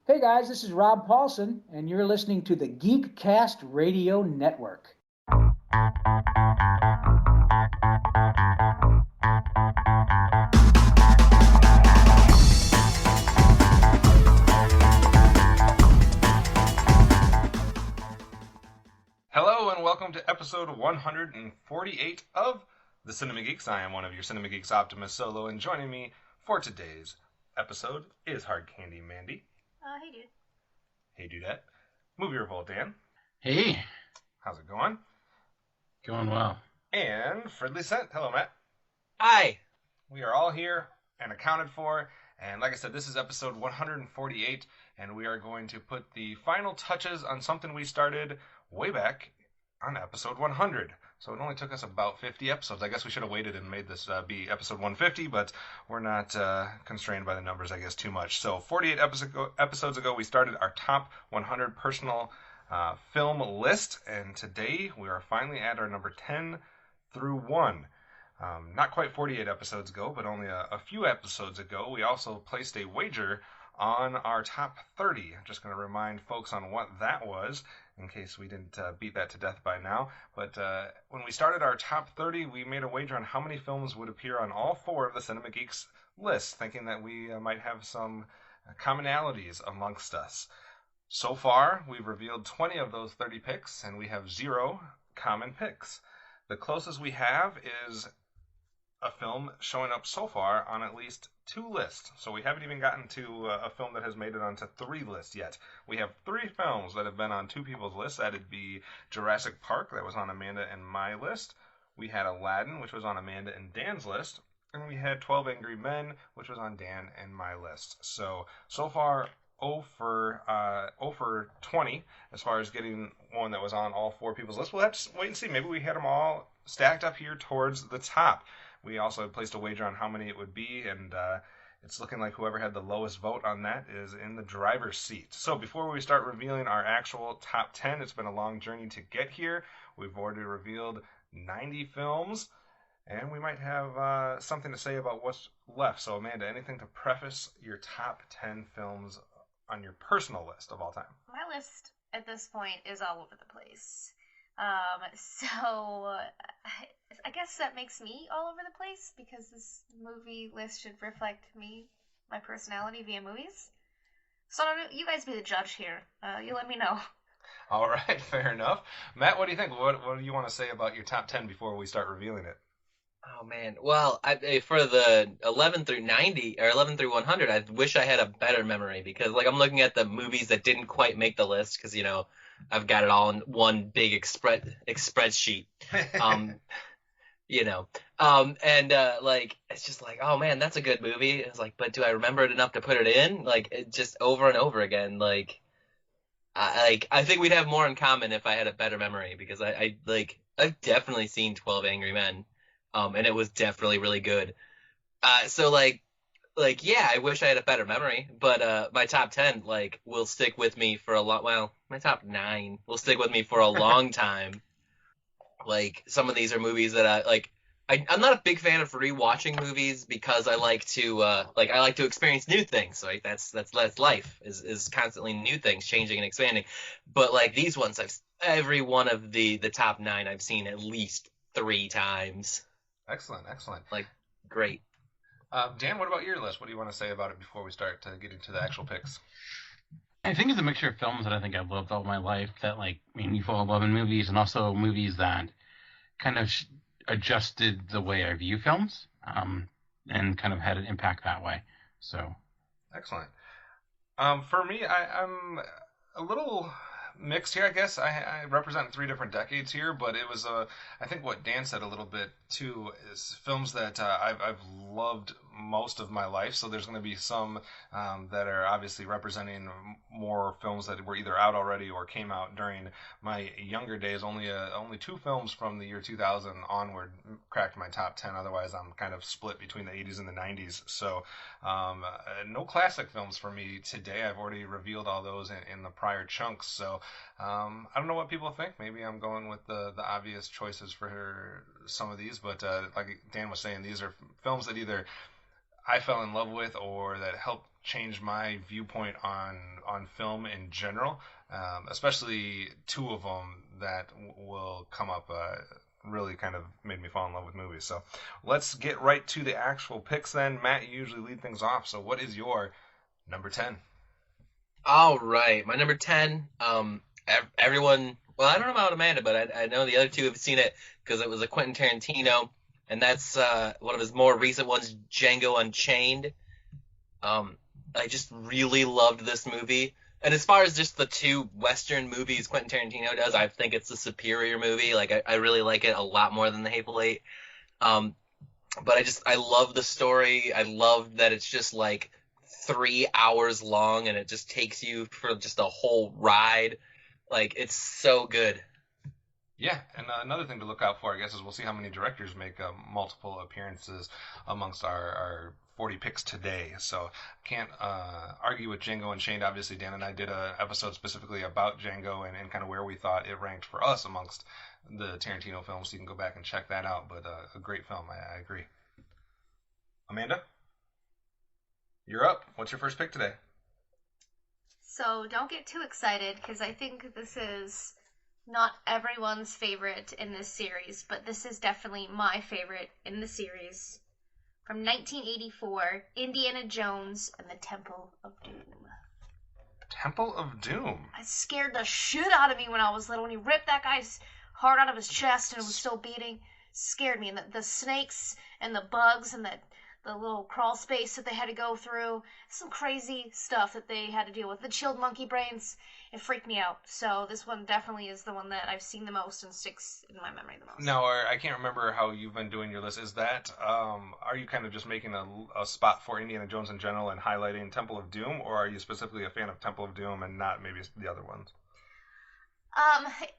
Hey guys, this is Rob Paulson, and you're listening to the Geekcast Radio Network. Hello and welcome to episode 148 of the Cinema Geeks. I am one of your Cinema Geeks Optimus Solo, and joining me for today's episode is Hard Candy Mandy. Hey dude. Hey Dudette. Movie Revolt Dan. Hey. How's it going? Going well. And Fridley Sent. Hello, Matt. Hi. We are all here and accounted for, and like I said, this is episode 148, and we are going to put the final touches on something we started way back on episode 100. So it only took us about 50 episodes. I guess we should have waited and made this be episode 150, but we're not constrained by the numbers, I guess, too much. So 48 episodes ago, we started our top 100 personal film list, and today we are finally at our number 10 through 1. Not quite 48 episodes ago, but only a few episodes ago, we also placed a wager on our top 30. I'm just going to remind folks on what that was, in case we didn't beat that to death by now. But when we started our top 30, we made a wager on how many films would appear on all four of the Cinema Geeks lists, thinking that we might have some commonalities amongst us. So far, we've revealed 20 of those 30 picks, and we have 0 common picks. The closest we have is a film showing up so far on at least 2 lists. So we haven't even gotten to a film that has made it onto 3 lists yet. We have 3 films that have been on 2 people's lists. That'd be Jurassic Park, that was on Amanda and my list. We had Aladdin, which was on Amanda and Dan's list. And we had 12 Angry Men, which was on Dan and my list. So far, 0 for 20 as far as getting one that was on all 4 people's lists. We'll have to wait and see. Maybe we had them all stacked up here towards the top. We also placed a wager on how many it would be, and it's looking like whoever had the lowest vote on that is in the driver's seat. So before we start revealing our actual top 10, it's been a long journey to get here. We've already revealed 90 films, and we might have something to say about what's left. So Amanda, anything to preface your top 10 films on your personal list of all time? My list at this point is all over the place. So I guess that makes me all over the place because this movie list should reflect me, my personality via movies. So you guys be the judge here. You let me know. All right, fair enough. Matt, what do you think? What do you want to say about your top 10 before we start revealing it? Oh man. Well, for the 11 through 90 or 11 through 100, I wish I had a better memory because like I'm looking at the movies that didn't quite make the list because I've got it all in one big spreadsheet. Like it's just like, oh man, that's a good movie. It's like, but do I remember it enough to put it in? Like it just over and over again. Like I think we'd have more in common if I had a better memory because I've definitely seen 12 Angry Men. And it was definitely really good. Yeah, I wish I had a better memory, but my top 10 will stick with me for a lot. Well, my top 9 will stick with me for a long time. Like some of these are movies that I'm not a big fan of rewatching movies because I like to experience new things. Like that's life is constantly new things changing and expanding. But like these ones, every one of the top 9 I've seen at least 3 times. Excellent. Like, great. Dan, what about your list? What do you want to say about it before we start to get into the actual picks? I think it's a mixture of films that I think I've loved all my life that made me fall in love in movies, and also movies that kind of adjusted the way I view films, and kind of had an impact that way. So, excellent. For me, I'm a little mixed here, I guess. I represent 3 different decades here, but it was I think what Dan said a little bit too is films that I've loved most of my life. So there's going to be some that are obviously representing more films that were either out already or came out during my younger days. Only 2 films from the year 2000 onward cracked my top 10. Otherwise, I'm kind of split between the 80s and the 90s. So no classic films for me today. I've already revealed all those in the prior chunks. So I don't know what people think. Maybe I'm going with the obvious choices for some of these, but like Dan was saying, these are films that either I fell in love with or that helped changed my viewpoint on film in general, especially two of them that will come up. Really kind of made me fall in love with movies. So let's get right to the actual picks then. Matt, you usually lead things off. So what is your number 10? All right, my number 10. Everyone. Well, I don't know about Amanda, but I know the other two have seen it because it was a Quentin Tarantino, and that's one of his more recent ones, Django Unchained. I just really loved this movie. And as far as just the two Western movies Quentin Tarantino does, I think it's a superior movie. Like, I really like it a lot more than The Hateful Eight. But I love the story. I love that it's just like 3 hours long and it just takes you for just a whole ride. Like, it's so good. Yeah, and another thing to look out for, I guess, is we'll see how many directors make multiple appearances amongst our 40 picks today. So can't argue with Django Unchained. Obviously, Dan and I did an episode specifically about Django and kind of where we thought it ranked for us amongst the Tarantino films. So you can go back and check that out. But a great film, I agree. Amanda, you're up. What's your first pick today? So don't get too excited because I think this is not everyone's favorite in this series, but this is definitely my favorite in the series. From 1984, Indiana Jones and the Temple of Doom. Temple of Doom? It scared the shit out of me when I was little. When he ripped that guy's heart out of his chest and it was still beating, scared me. And the snakes and the bugs and the little crawl space that they had to go through, some crazy stuff that they had to deal with. The chilled monkey brains, it freaked me out. So this one definitely is the one that I've seen the most and sticks in my memory the most. Now, I can't remember how you've been doing your list. Is that, are you kind of just making a spot for Indiana Jones in general and highlighting Temple of Doom, or are you specifically a fan of Temple of Doom and not maybe the other ones?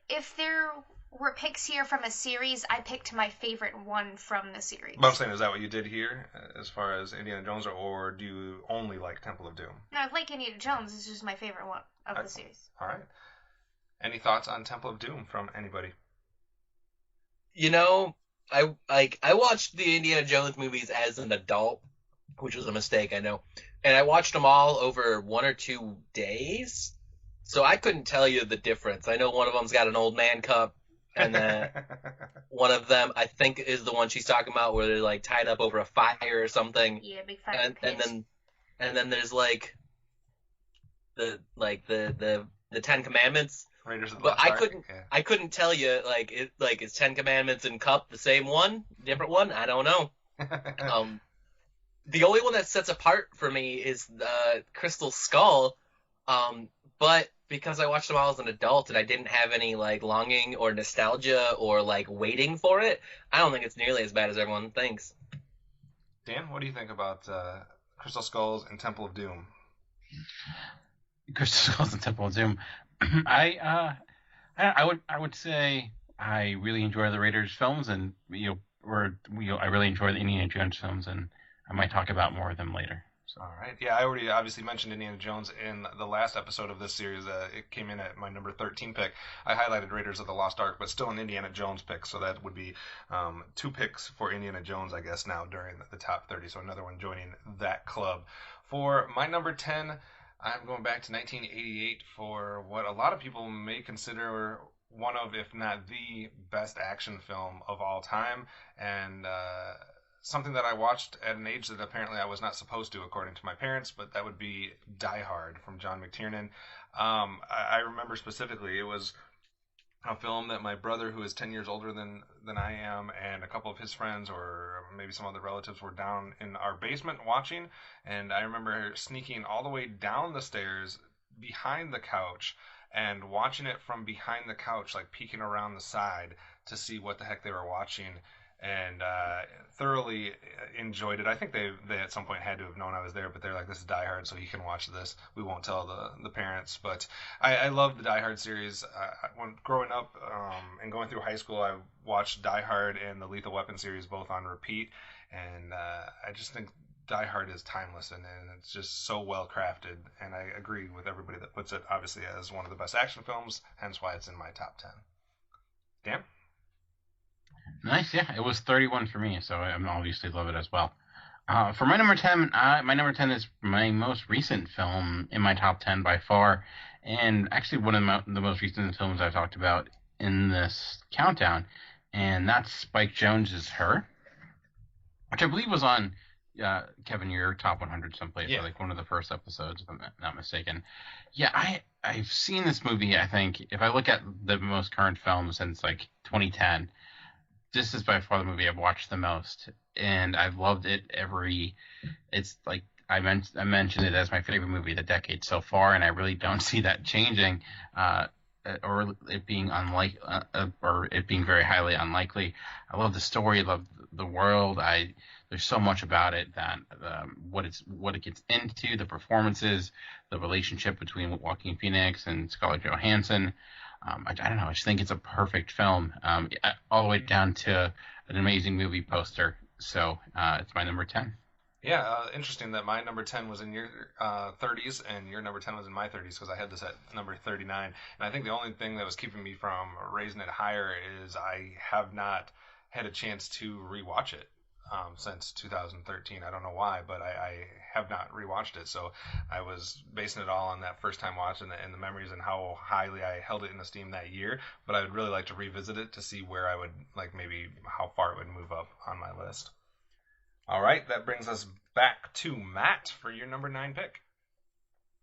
If there were picks here from a series, I picked my favorite one from the series. But I'm saying, is that what you did here as far as Indiana Jones, or do you only like Temple of Doom? No, I like Indiana Jones. It's just my favorite one of the series. All right. Any thoughts on Temple of Doom from anybody? You know, I watched the Indiana Jones movies as an adult, which was a mistake, I know. And I watched them all over 1 or 2 days. So I couldn't tell you the difference. I know one of them's got an old man cup, and then one of them, I think, is the one she's talking about where they're like tied up over a fire or something. Yeah, big fire pit. And then there's like the Ten Commandments. Raiders of the But Lost Ark? Yeah. I couldn't tell you is Ten Commandments and cup the same one, different one? I don't know. The only one that sets apart for me is Crystal Skull. But because I watched them all as an adult and I didn't have any like longing or nostalgia or like waiting for it, I don't think it's nearly as bad as everyone thinks. Dan, what do you think about Crystal Skulls and Temple of Doom? Crystal Skulls and Temple of Doom. I would say I really enjoy the Raiders films, and I really enjoy the Indiana Jones films, and I might talk about more of them later. So. All right. Yeah, I already obviously mentioned Indiana Jones in the last episode of this series. It came in at my number 13 pick. I highlighted Raiders of the Lost Ark, but still an Indiana Jones pick. So that would be 2 picks for Indiana Jones, I guess, now during the top 30. So another one joining that club. For my number 10, I'm going back to 1988 for what a lot of people may consider one of, if not the best action film of all time. And something that I watched at an age that apparently I was not supposed to, according to my parents, but that would be Die Hard from John McTiernan. I remember specifically it was a film that my brother, who is 10 years older than I am, and a couple of his friends or maybe some other relatives were down in our basement watching, and I remember sneaking all the way down the stairs behind the couch and watching it from behind the couch, like peeking around the side to see what the heck they were watching. And thoroughly enjoyed it. I think they at some point had to have known I was there, but they're like, this is Die Hard, so you can watch this. We won't tell the parents. But I love the Die Hard series. When growing up and going through high school, I watched Die Hard and the Lethal Weapon series both on repeat. And I just think Die Hard is timeless, and it's just so well crafted. And I agree with everybody that puts it, obviously, as one of the best action films, hence why it's in my top 10. Dan? Nice, yeah. It was 31 for me, so I obviously love it as well. For my number 10 is my most recent film in my top 10 by far, and actually one of the most recent films I've talked about in this countdown, and that's Spike Jonze's Her, which I believe was on Kevin, your top 100 someplace, Yeah. or like one of the first episodes, if I'm not mistaken. Yeah, I've seen this movie. I think if I look at the most current film since like 2010, this is by far the movie I've watched the most, and I've loved it It's like I mentioned it as my favorite movie of the decade so far, and I really don't see that changing, or it being or it being very highly unlikely. I love the story, I love the world. There's so much about it that what it gets into, the performances, the relationship between Joaquin Phoenix and Scarlett Johansson. I don't know. I just think it's a perfect film, all the way down to an amazing movie poster. So it's my number 10. Yeah, interesting that my number 10 was in your 30s and your number 10 was in my 30s because I had this at number 39. And I think the only thing that was keeping me from raising it higher is I have not had a chance to rewatch it since 2013. I don't know why, but I have not rewatched it. So I was basing it all on that first time watch and the memories and how highly I held it in esteem that year. But I would really like to revisit it to see where I would, like, maybe how far it would move up on my list. All right, that brings us back to Matt for your number 9 pick.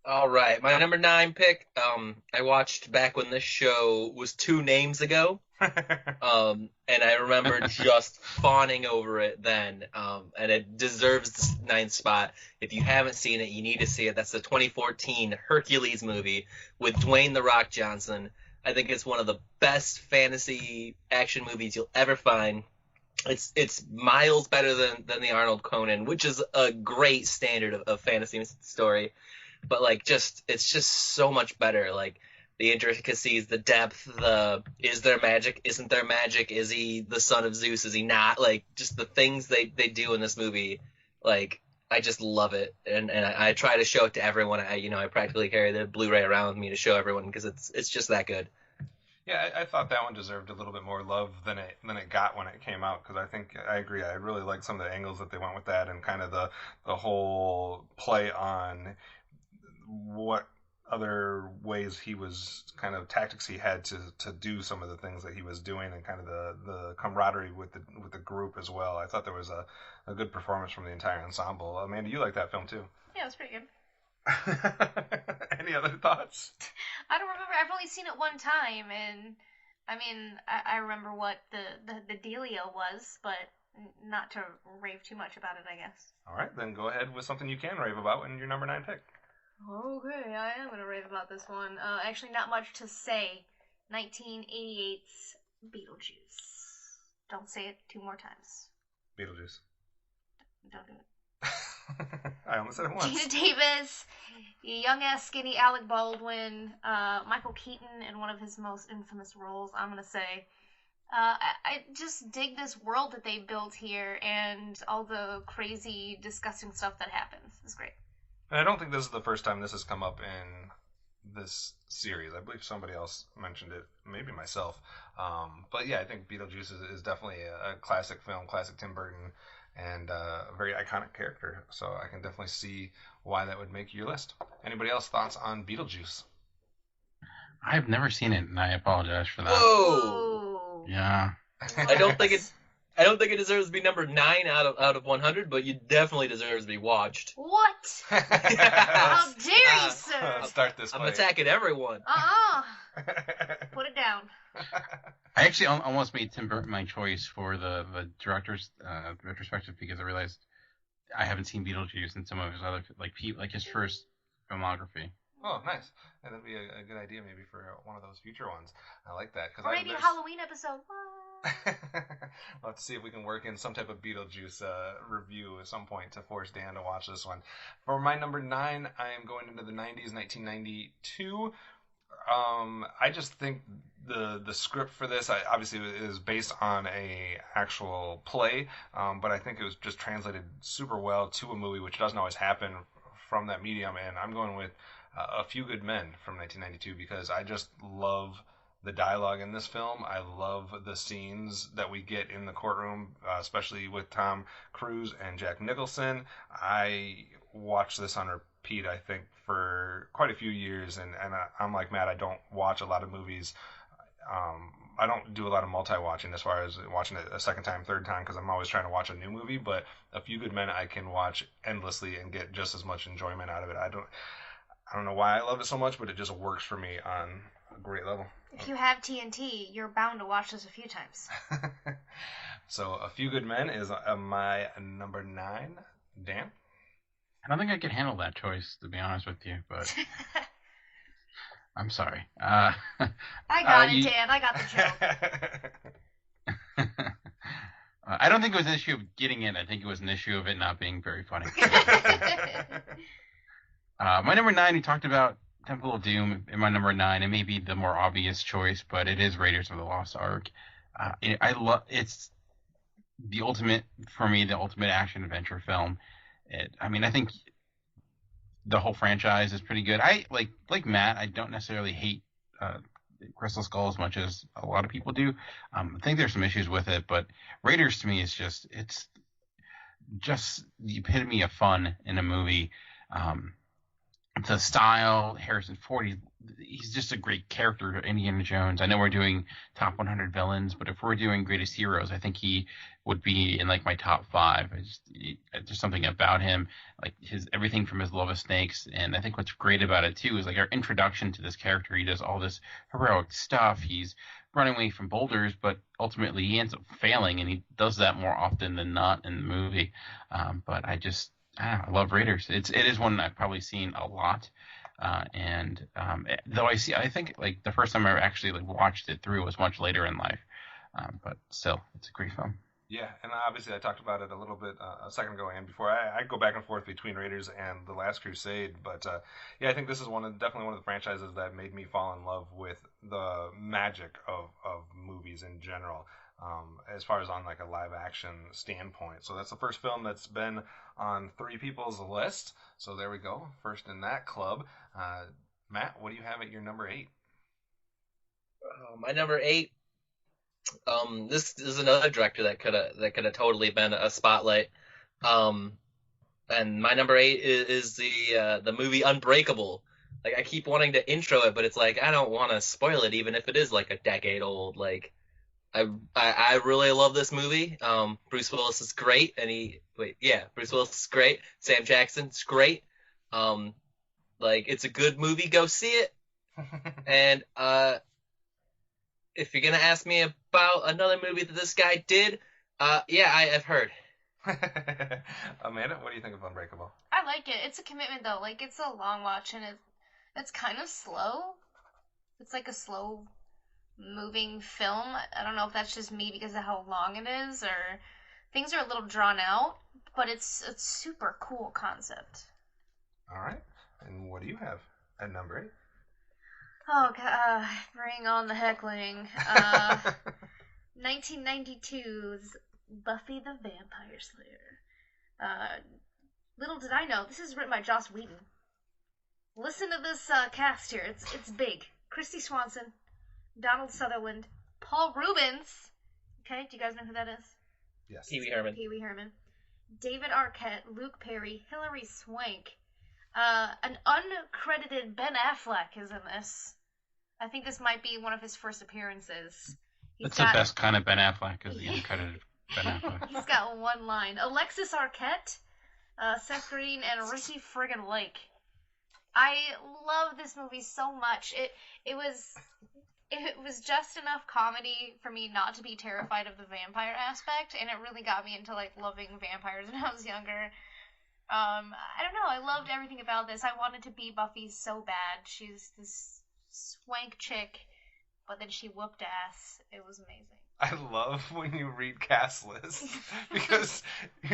All right, my number 9 pick. I watched back when this show was 2 names ago. And I remember just fawning over it then. And it deserves the 9th spot. If you haven't seen it, you need to see it. That's the 2014 Hercules movie with Dwayne "The Rock" Johnson. I think it's one of the best fantasy action movies you'll ever find. It's miles better than the Arnold Conan, which is a great standard of fantasy story. But like, it's just so much better. Like, the intricacies, the depth, is there magic? Isn't there magic? Is he the son of Zeus? Is he not? Like, just the things they do in this movie, like, I just love it, and I try to show it to everyone. I practically carry the Blu-ray around with me to show everyone because it's just that good. Yeah, I thought that one deserved a little bit more love than it got when it came out because I think I agree. I really like some of the angles that they went with that and kind of the whole play on what other ways he was kind of tactics he had to do some of the things that he was doing and kind of the camaraderie with the group as well. I thought there was a good performance from the entire ensemble. Amanda, you like that film too? Yeah, it was pretty good. Any other thoughts? I don't remember. I've only seen it one time, and I mean, I remember what the dealio was, but not to rave too much about it, I guess. All right, then go ahead with something you can rave about in your number 9 pick. Okay, I am gonna rave about this one. Actually, not much to say. 1988's Beetlejuice. Don't say it 2 more times. Beetlejuice. Don't do it. I almost said it once. Gina Davis, young ass skinny Alec Baldwin, Michael Keaton in one of his most infamous roles, I'm gonna say. I just dig this world that they built here and all the crazy, disgusting stuff that happens. It's great. And I don't think this is the first time this has come up in this series. I believe somebody else mentioned it, maybe myself. But yeah, I think Beetlejuice is definitely a classic film, classic Tim Burton, and a very iconic character. So I can definitely see why that would make your list. Anybody else thoughts on Beetlejuice? I've never seen it, and I apologize for that. Whoa! Yeah. I don't think it deserves to be number 9 out of 100, but it definitely deserves to be watched. What? How dare you, sir? Let's start this I'm fight. attacking everyone. Put it down. I actually almost made Tim Burton my choice for the director's retrospective because I realized I haven't seen Beetlejuice and some of his other like his first filmography. Oh, nice. And that'd be a good idea maybe for one of those future ones. I like that. Or maybe a Halloween episode. We'll have to see if we can work in some type of Beetlejuice review at some point to force Dan to watch this one. For my number 9, I am going into the 90s, 1992. I just think the script for this obviously is based on a actual play, but I think it was just translated super well to a movie, which doesn't always happen from that medium. And I'm going with A Few Good Men from 1992 because I just love the dialogue in this film. I love the scenes that we get in the courtroom, especially with Tom Cruise and Jack Nicholson. I watched this on repeat, I think, for quite a few years, and I'm like Matt, I don't watch a lot of movies. I don't do a lot of multi-watching as far as watching it a second time, third time, because I'm always trying to watch a new movie. But A Few Good Men I can watch endlessly and get just as much enjoyment out of it. I don't know why I love it so much, but it just works for me on a great level. If you have TNT, you're bound to watch this a few times. So A Few Good Men is my number 9. Dan? I don't think I could handle that choice, to be honest with you, but I'm sorry. I got it, Dan. I got the joke. I don't think it was an issue of getting it. I think it was an issue of it not being very funny. My number 9, we talked about Temple of Doom. In my number 9, it may be the more obvious choice, but it is Raiders of the Lost Ark. It's the ultimate, for me, the ultimate action adventure film. I think the whole franchise is pretty good. I like Matt. I don't necessarily hate Crystal Skull as much as a lot of people do. I think there's some issues with it, but Raiders to me is just the epitome of fun in a movie. The style, Harrison Ford, he's just a great character. Indiana Jones. I know we're doing top 100 villains, but if we're doing greatest heroes, I think he would be in like my top 5. There's something about him, like everything from his love of snakes, and I think what's great about it too is like our introduction to this character. He does all this heroic stuff. He's running away from boulders, but ultimately he ends up failing, and he does that more often than not in the movie. But I love Raiders. It is one I've probably seen a lot, though I think like the first time I actually like watched it through was much later in life, but still, it's a great film. Yeah, and obviously I talked about it a little bit a second ago, and before I go back and forth between Raiders and The Last Crusade, but yeah, I think this is definitely one of the franchises that made me fall in love with the magic of movies in general. As far as on like a live action standpoint. So that's the first film that's been on 3 people's list. So there we go. First in that club. Matt, what do you have at your number 8? My number 8. This is another director that could have totally been a spotlight. And my number 8 is the movie Unbreakable. Like, I keep wanting to intro it, but it's like I don't want to spoil it, even if it is like a decade old. Like, I really love this movie. Bruce Willis is great, and Bruce Willis is great. Sam Jackson's great. Like, it's a good movie. Go see it. And if you're gonna ask me about another movie that this guy did, I've heard. Amanda, what do you think of Unbreakable? I like it. It's a commitment though. Like, it's a long watch, and it's kind of slow. It's like a slow moving film. I don't know if that's just me because of how long it is, or things are a little drawn out, but it's a super cool concept. All right. And what do you have at number 8? Oh, bring on the heckling. 1992's Buffy the Vampire Slayer. Little did I know, this is written by Joss Whedon. Listen to this cast here. It's big. Christy Swanson, Donald Sutherland, Paul Rubens. Okay, do you guys know who that is? Yes. Pee Wee Herman. Pee Wee Herman. David Arquette, Luke Perry, Hilary Swank. An uncredited Ben Affleck is in this. I think this might be one of his first appearances. That's the best kind of Ben Affleck, is the uncredited Ben Affleck. He's got one line. Alexis Arquette, Seth Green, and Ricky friggin' Lake. I love this movie so much. It was just enough comedy for me not to be terrified of the vampire aspect, and it really got me into like loving vampires when I was younger. I don't know. I loved everything about this. I wanted to be Buffy so bad. She's this swank chick, but then she whooped ass. It was amazing. I love when you read cast lists because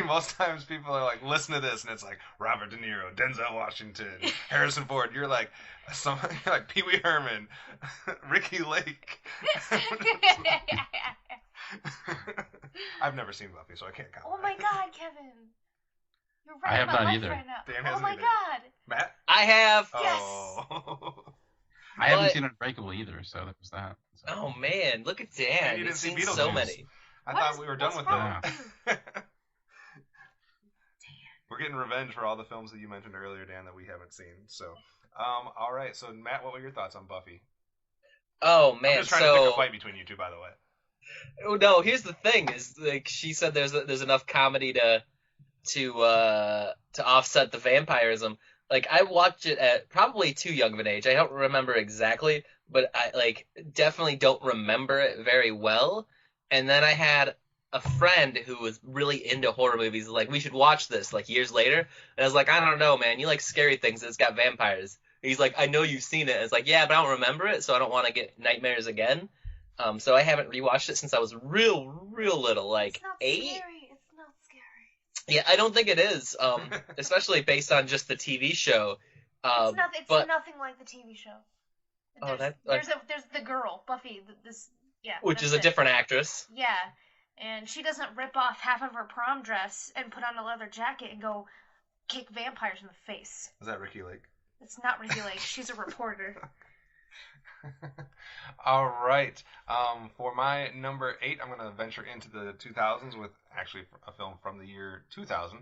most times people are like, listen to this, and it's like Robert De Niro, Denzel Washington, Harrison Ford. You're like Pee Wee Herman, Ricky Lake. I've never seen Buffy, so I can't comment. Oh my God, Kevin! You're right. I have not either. Right now. Dan Oh hasn't my either. God! Matt? I have. Yes. Oh. I haven't But- seen Unbreakable either, so that was that. So. Oh man, look at Dan. And you He's didn't see seen so Beetlejuice. many. I What thought is- we were done what's with wrong that. with you? We're getting revenge for all the films that you mentioned earlier, Dan, that we haven't seen. So, all right. So, Matt, what were your thoughts on Buffy? Oh I'm man, just trying to pick a fight between you two, by the way. Oh, no, here's the thing: is like she said, there's enough comedy to offset the vampirism. Like I watched it at probably too young of an age. I don't remember exactly, but I like definitely don't remember it very well. And then I had a friend who was really into horror movies. Like we should watch this. Like years later, and I was like, I don't know, man. You like scary things. It's got vampires. He's like, I know you've seen it. And it's like, yeah, but I don't remember it, so I don't want to get nightmares again. So I haven't rewatched it since I was real little, like It's not 8. scary. It's not scary. Yeah, I don't think it is, especially based on just the TV show. It's nothing. It's but- nothing like the TV show. Oh, There's the girl Buffy. which is a that's it. different actress. Yeah, and she doesn't rip off half of her prom dress and put on a leather jacket and go kick vampires in the face. Is that Ricky Lake? It's not Ricky Lake. She's a reporter. All right. For my number 8, I'm going to venture into the 2000s with actually a film from the year 2000,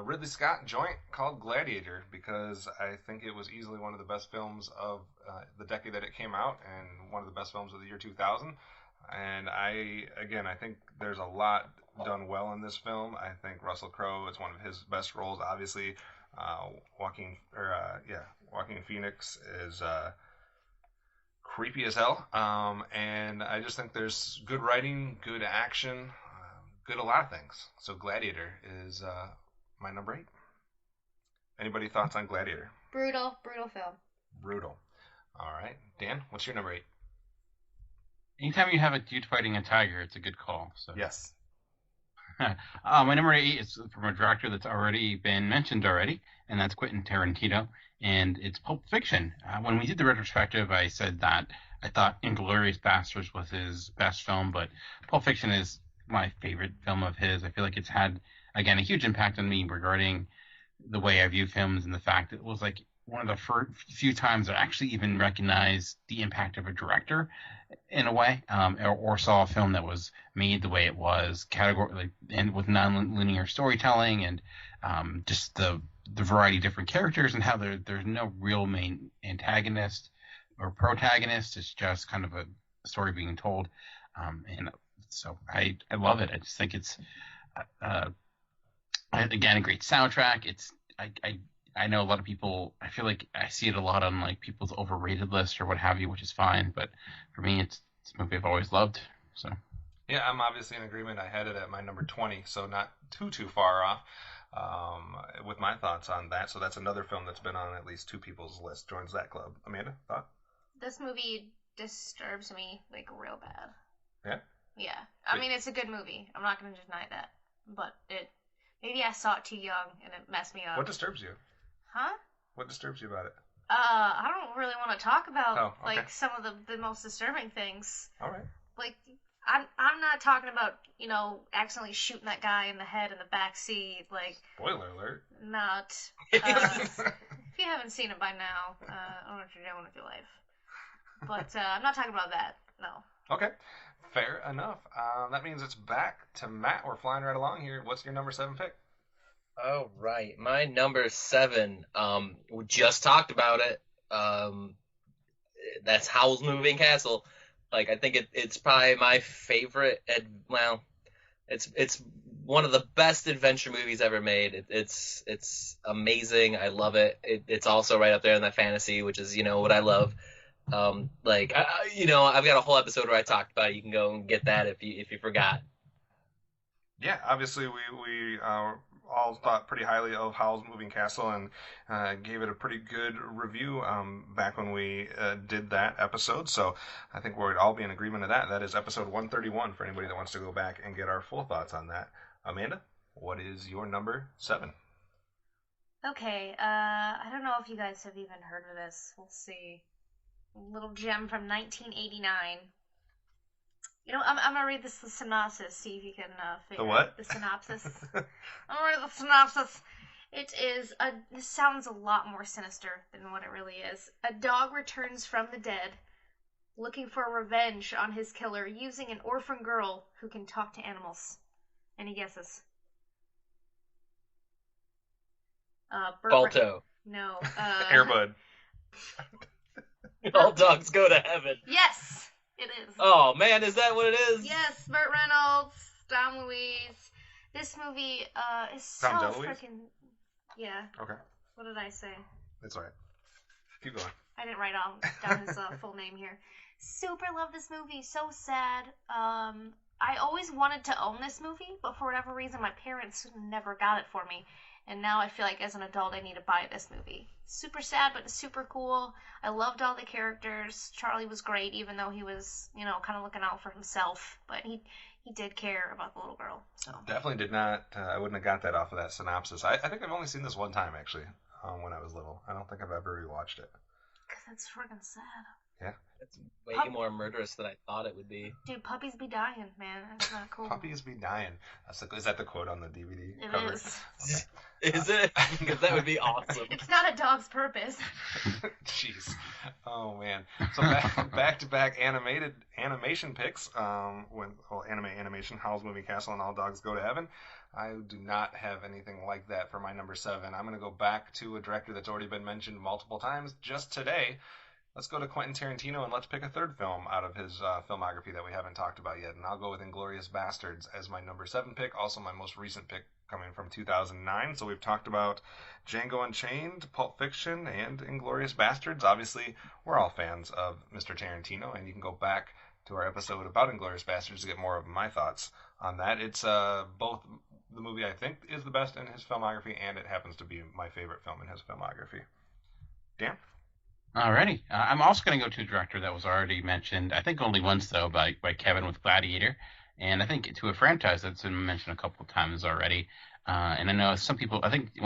Ridley Scott joint called Gladiator, because I think it was easily one of the best films of the decade that it came out, and one of the best films of the year 2000. And I think there's a lot done well in this film. I think Russell Crowe, it's one of his best roles. Obviously, Joaquin Phoenix is creepy as hell, and I just think there's good writing, good action, good a lot of things. So Gladiator is my number 8. Anybody thoughts on Gladiator? Brutal film. Brutal. All right, Dan, what's your number 8? Anytime you have a dude fighting a tiger, it's a good call. So Yes. my number 8 is from a director that's already been mentioned already, and that's Quentin Tarantino, and it's Pulp Fiction. When we did the retrospective, I said that I thought Inglourious Basterds was his best film, but Pulp Fiction is my favorite film of his. I feel like it's had, again, a huge impact on me regarding the way I view films, and the fact that it was like one of the few times I actually even recognized the impact of a director in a way, or saw a film that was made the way it was, and with non-linear storytelling, and just the variety of different characters, and how there's no real main antagonist or protagonist. It's just kind of a story being told, and so I love it. I just think it's again a great soundtrack. It's I know a lot of people, I feel like I see it a lot on like people's overrated list or what have you, which is fine, but for me it's a movie I've always loved. So Yeah, I'm obviously in agreement. I had it at my number 20, so not too far off with my thoughts on that. So that's another film that's been on at least 2 people's list. Joins that club. Amanda, thought? This movie disturbs me like real bad. Yeah? Yeah. I mean, it's a good movie. I'm not going to deny that. But maybe I saw it too young and it messed me up. What disturbs you? Huh? What disturbs you about it? I don't really want to talk about Oh, okay. like some of the most disturbing things. All right. Like I'm not talking about, accidentally shooting that guy in the head in the back seat, like Spoiler alert. not if you haven't seen it by now, I don't know what you're doing with your life. But I'm not talking about that. No. Okay. Fair enough. That means it's back to Matt. We're flying right along here. What's your number 7 pick? All right, my number 7. We just talked about it. That's Howl's Moving Castle. Like, I think it's probably my favorite. It's one of the best adventure movies ever made. It's amazing. I love it. It's also right up there in that fantasy, which is what I love. I've got a whole episode where I talked about it. You can go and get that if you forgot. Yeah, obviously we all thought pretty highly of Howl's Moving Castle and gave it a pretty good review back when we did that episode. So I think we'd all be in agreement of that. That is episode 131 for anybody that wants to go back and get our full thoughts on that. Amanda, what is your number 7? Okay, I don't know if you guys have even heard of this. We'll see. A little gem from 1989. I'm gonna read the synopsis, see if you can figure The what? out the synopsis. I'm gonna read the synopsis. It is this sounds a lot more sinister than what it really is. A dog returns from the dead, looking for revenge on his killer using an orphan girl who can talk to animals. Any guesses? Balto. No. Airbud. All dogs go to heaven. Yes, it is. Oh man, is that what it is? Yes, Burt Reynolds, Dom Louise. This movie is so Tom DeLuise? freaking. Yeah. Okay. What did I say? It's alright. Keep going. I didn't write down his full name here. Super love this movie. So sad. I always wanted to own this movie, but for whatever reason, my parents never got it for me. And now I feel like as an adult, I need to buy this movie. Super sad, but super cool. I loved all the characters. Charlie was great, even though he was, kind of looking out for himself. But he did care about the little girl. So Definitely did not. I wouldn't have got that off of that synopsis. I think I've only seen this one time, actually, when I was little. I don't think I've ever rewatched it. Because that's freaking sad. Yeah. It's way more murderous than I thought it would be. Dude, puppies be dying, man. That's not cool. Puppies be dying. Is that the quote on the DVD It cover? is. Okay. Is it? Because that would be awesome. It's not a dog's purpose. Jeez. Oh man. So back to back animation picks. Anime animation, Howl's Moving Castle and All Dogs Go to Heaven. I do not have anything like that for my number 7. I'm going to go back to a director that's already been mentioned multiple times just today. Let's go to Quentin Tarantino and let's pick a third film out of his filmography that we haven't talked about yet. And I'll go with Inglourious Basterds as my number 7 pick, also my most recent pick coming from 2009. So we've talked about Django Unchained, Pulp Fiction, and Inglourious Basterds. Obviously, we're all fans of Mr. Tarantino, and you can go back to our episode about Inglourious Basterds to get more of my thoughts on that. It's both the movie I think is the best in his filmography, and it happens to be my favorite film in his filmography. Dan? Alrighty. I'm also going to go to a director that was already mentioned, I think only once, though, by Kevin with Gladiator. And I think to a franchise that's been mentioned a couple of times already. And I know some people, I think it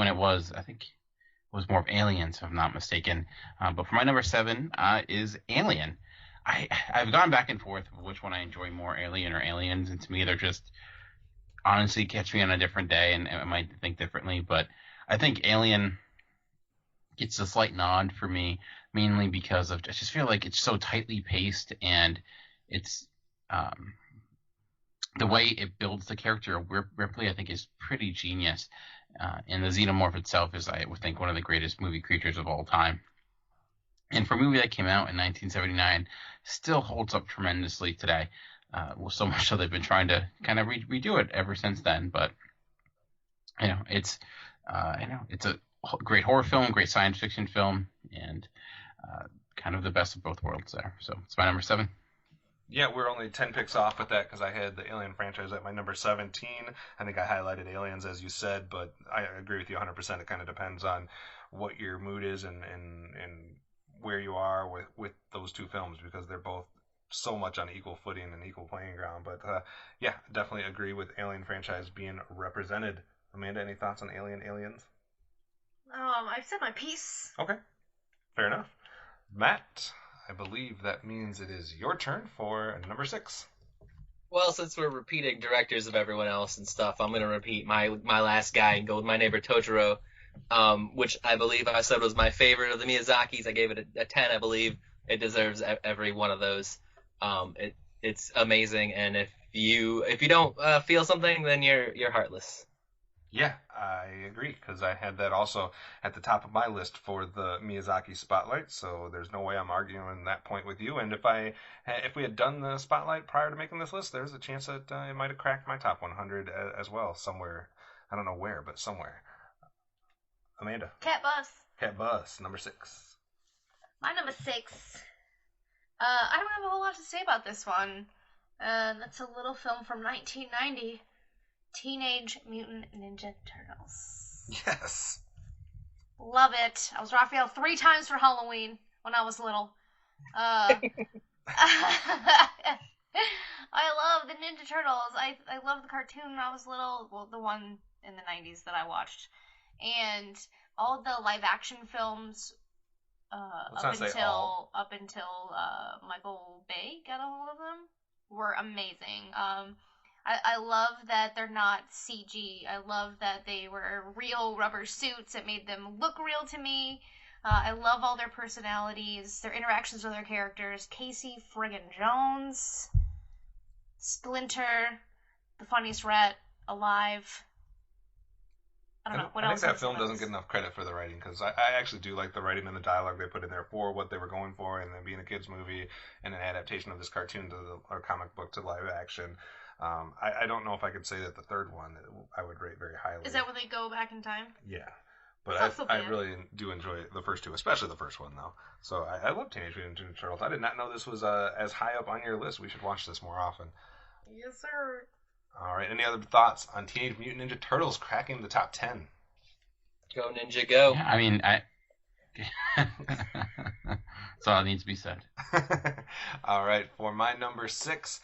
was more of Aliens, if I'm not mistaken. But for my number 7 is Alien. I've gone back and forth of which one I enjoy more, Alien or Aliens. And to me, they're just, honestly, catch me on a different day and I might think differently. But I think Alien gets a slight nod for me, mainly because I just feel like it's so tightly paced, and it's the way it builds the character of Ripley, I think, is pretty genius. And the xenomorph itself is, I would think, one of the greatest movie creatures of all time. And for a movie that came out in 1979, still holds up tremendously today. So much so they've been trying to kind of redo it ever since then. But it's a great horror film, great science fiction film, and kind of the best of both worlds there. So it's my number 7. Yeah, we're only 10 picks off with that because I had the Alien franchise at my number 17. I think I highlighted Aliens, as you said, but I agree with you 100%. It kind of depends on what your mood is and where you are with those two films, because they're both so much on equal footing and equal playing ground. But yeah, definitely agree with Alien franchise being represented. Amanda, any thoughts on Aliens? I've said my piece. Okay, fair enough. Matt, I believe that means it is your turn for number 6. Well, since we're repeating directors of everyone else and stuff, I'm going to repeat my last guy and go with My Neighbor Totoro, which I believe I said was my favorite of the Miyazakis. I gave it a 10, I believe. It deserves every one of those. It's amazing, and if you don't feel something, then you're heartless. Yeah, I agree, because I had that also at the top of my list for the Miyazaki Spotlight, so there's no way I'm arguing that point with you. And if we had done the Spotlight prior to making this list, there's a chance that it might have cracked my top 100 as well, somewhere. I don't know where, but somewhere. Amanda. Cat Bus, number 6. My number 6. I don't have a whole lot to say about this one. That's a little film from 1990. Teenage Mutant Ninja Turtles. Yes. Love it. I was Raphael 3 times for Halloween when I was little. I love the Ninja Turtles. I love the cartoon when I was little. Well, the one in the 90s that I watched. And all the live action films up until Michael Bay got a hold of them were amazing. I love that they're not CG. I love that they were real rubber suits. It made them look real to me. I love all their personalities, their interactions with their characters. Casey friggin' Jones, Splinter, the funniest rat alive. I don't know. What I else? think that film doesn't get enough credit for the writing, because I actually do like the writing and the dialogue they put in there for what they were going for, and then being a kids movie and an adaptation of this cartoon or comic book to live action. I don't know if I could say that the third one I would rate very highly. Is that when they go back in time? Yeah. But I really do enjoy the first two, especially the first one, though. So I love Teenage Mutant Ninja Turtles. I did not know this was as high up on your list. We should watch this more often. Yes, sir. All right. Any other thoughts on Teenage Mutant Ninja Turtles cracking the top 10? Go Ninja, go. Yeah, I mean, that's all that needs to be said. All right. For my number 6,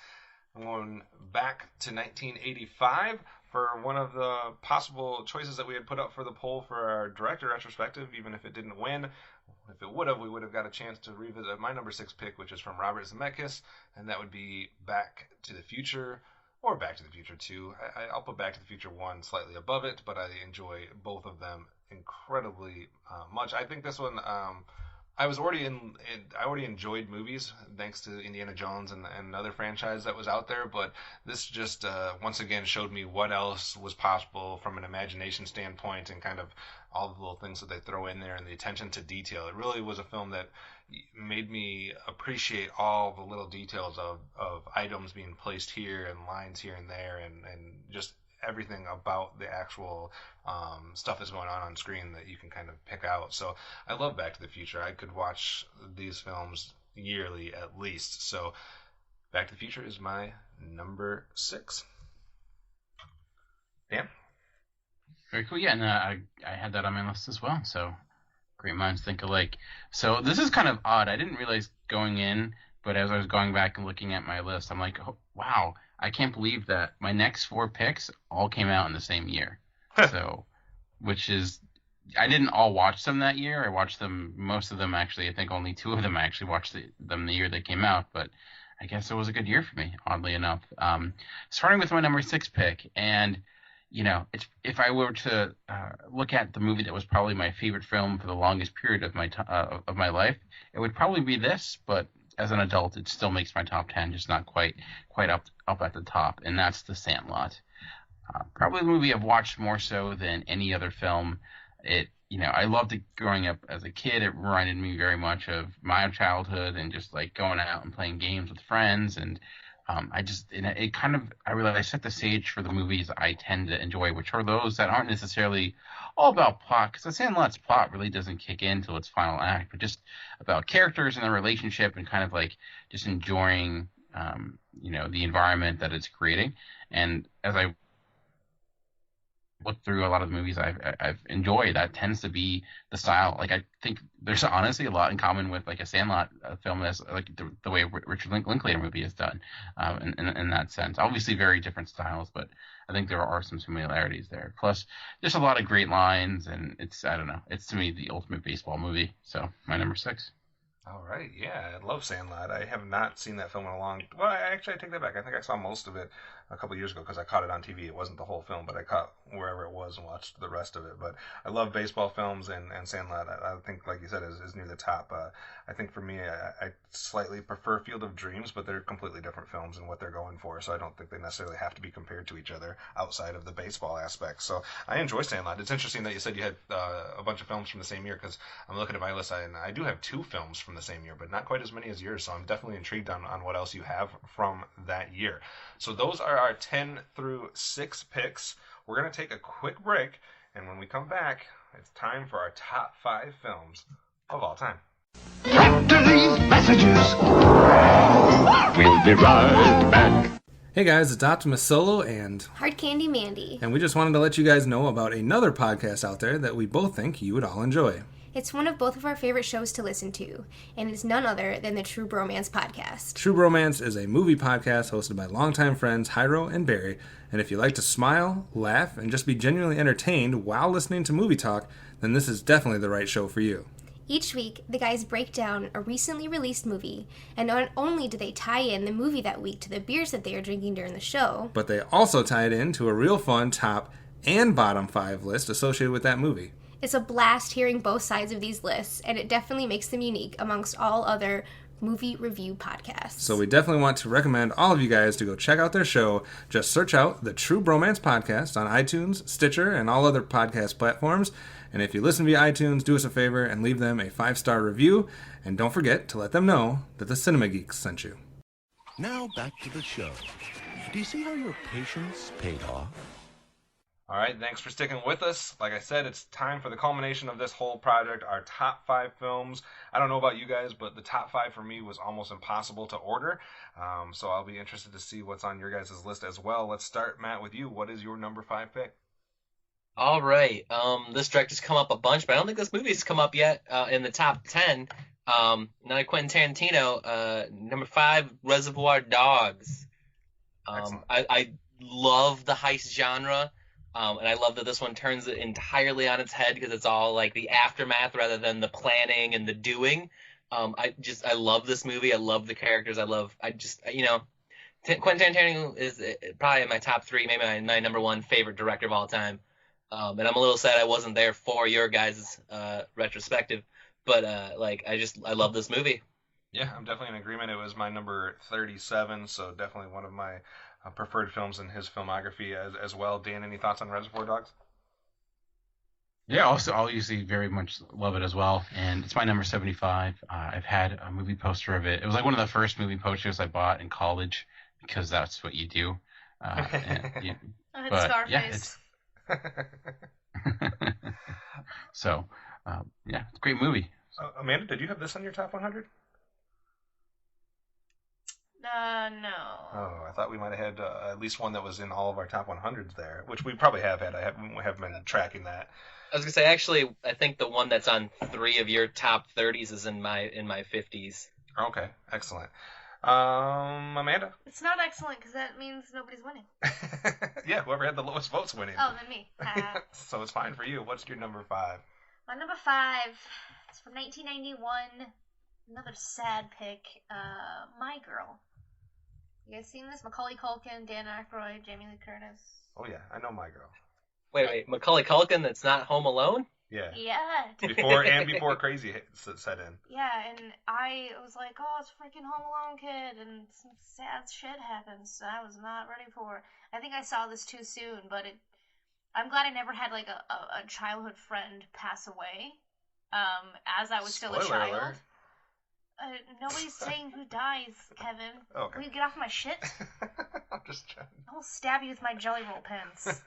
I'm going back to 1985 for one of the possible choices that we had put up for the poll for our director retrospective, even if it didn't win. If it would have, we would have got a chance to revisit my number 6 pick, which is from Robert Zemeckis, and that would be Back to the Future, or Back to the Future 2. I'll put Back to the Future 1 slightly above it, but I enjoy both of them incredibly much. I think this one, I already enjoyed movies thanks to Indiana Jones and another franchise that was out there, but this just once again showed me what else was possible from an imagination standpoint, and kind of all the little things that they throw in there and the attention to detail. It really was a film that made me appreciate all the little details of items being placed here and lines here and there, and just everything about the actual stuff that's going on screen that you can kind of pick out. So I love Back to the Future. I could watch these films yearly at least. So Back to the Future is my number 6. Dan? Very cool. Yeah, and I had that on my list as well. So great minds think alike. So this is kind of odd. I didn't realize going in, but as I was going back and looking at my list, I'm like, oh, wow, I can't believe that my next 4 picks all came out in the same year. So, which is, I didn't all watch them that year. I watched them, most of them actually. I think only 2 of them I actually watched them the year they came out. But I guess it was a good year for me, oddly enough. Starting with my number 6 pick, and you know, if I were to look at the movie that was probably my favorite film for the longest period of my life, it would probably be this. But as an adult, it still makes my top 10, just not quite up at the top, and that's The Sandlot. Probably the movie I've watched more so than any other film. I loved it growing up as a kid. It reminded me very much of my childhood and just like going out and playing games with friends. And I realized set the stage for the movies I tend to enjoy, which are those that aren't necessarily all about plot, because The Sandlot's plot really doesn't kick in until its final act, but just about characters and their relationship and kind of like just enjoying, the environment that it's creating. And as I look through a lot of the movies I've enjoyed, that tends to be the style. Like, I think there's honestly a lot in common with like a Sandlot film as like the way Richard Linklater movie is done, in that sense. Obviously very different styles, but I think there are some similarities there. Plus there's a lot of great lines, and it's to me the ultimate baseball movie. So my number 6. All right, yeah, I love Sandlot. I have not seen that film in a long. Well, I take that back. I think I saw most of it a couple of years ago because I caught it on TV. It wasn't the whole film, but I caught wherever it was and watched the rest of it. But I love baseball films, and Sandlot, I think, like you said, is near the top. I think for me, I slightly prefer Field of Dreams, but they're completely different films in what they're going for, so I don't think they necessarily have to be compared to each other outside of the baseball aspect. So I enjoy Sandlot. It's interesting that you said you had a bunch of films from the same year, because I'm looking at my list, and I do have 2 films from the same year, but not quite as many as yours, so I'm definitely intrigued on what else you have from that year. So those are our 10 through 6 picks. We're going to take a quick break, and when we come back, it's time for our top 5 films of all time. After these messages, we'll be right back. Hey guys, it's Optimus Solo and Hard Candy Mandy. we just wanted to let you guys know about another podcast out there that we both think you would all enjoy. It's one of both of our favorite shows to listen to, and it's none other than the True Bromance Podcast. True Bromance is a movie podcast hosted by longtime friends Hyro and Barry, and if you like to smile, laugh, and just be genuinely entertained while listening to movie talk, then this is definitely the right show for you. Each week, the guys break down a recently released movie, and not only do they tie in the movie that week to the beers that they are drinking during the show, but they also tie it in to a real fun top and bottom 5 list associated with that movie. It's a blast hearing both sides of these lists, and it definitely makes them unique amongst all other movie review podcasts. So we definitely want to recommend all of you guys to go check out their show. Just search out the True Bromance Podcast on iTunes, Stitcher, and all other podcast platforms. And if you listen via iTunes, do us a favor and leave them a 5-star review. And don't forget to let them know that the Cinema Geeks sent you. Now back to the show. Do you see how your patience paid off? All right, thanks for sticking with us. Like I said, it's time for the culmination of this whole project, our top 5 films. I don't know about you guys, but the top 5 for me was almost impossible to order. So I'll be interested to see what's on your guys' list as well. Let's start, Matt, with you. What is your number 5 pick? All right. This director's come up a bunch, but I don't think this movie's come up yet in the top 10. Now Quentin Tarantino, number 5, Reservoir Dogs. I love the heist genre. And I love that this one turns it entirely on its head because it's all like the aftermath rather than the planning and the doing. I love this movie. I love the characters. Quentin Tarantino is probably in my top 3, maybe my number 1 favorite director of all time. And I'm a little sad I wasn't there for your guys' retrospective, but I love this movie. Yeah, I'm definitely in agreement. It was my number 37, so definitely one of my preferred films in his filmography as well. Dan, any thoughts on Reservoir Dogs? Yeah, also I'll usually very much love it as well, and it's my number 75. I've had a movie poster of it. It was like one of the first movie posters I bought in college because that's what you do. Scarface. So, it's a great movie. Amanda, did you have this on your top 100? No. Oh, I thought we might have had at least one that was in all of our top 100s there, which we probably have had. I haven't been tracking that. I was gonna say, actually, I think the one that's on 3 of your top 30s is in my 50s. Okay, excellent. Amanda? It's not excellent because that means nobody's winning. Yeah, whoever had the lowest votes winning. Oh, then me. So it's fine for you. What's your number 5? My number 5 is from 1991. Another sad pick. My Girl. You guys seen this? Macaulay Culkin, Dan Aykroyd, Jamie Lee Curtis. Oh yeah, I know My Girl. Wait, Macaulay Culkin that's not Home Alone? Yeah. Yeah. Before Crazy set in. Yeah, and I was like, oh, it's freaking Home Alone, kid, and some sad shit happens. I was not ready for it. I think I saw this too soon, but I'm glad I never had like a childhood friend pass away. As I was still a Spoiler child. alert. Nobody's saying who dies, Kevin. Okay. Will you get off my shit? I'm just trying. I'll stab you with my Jelly Roll pens.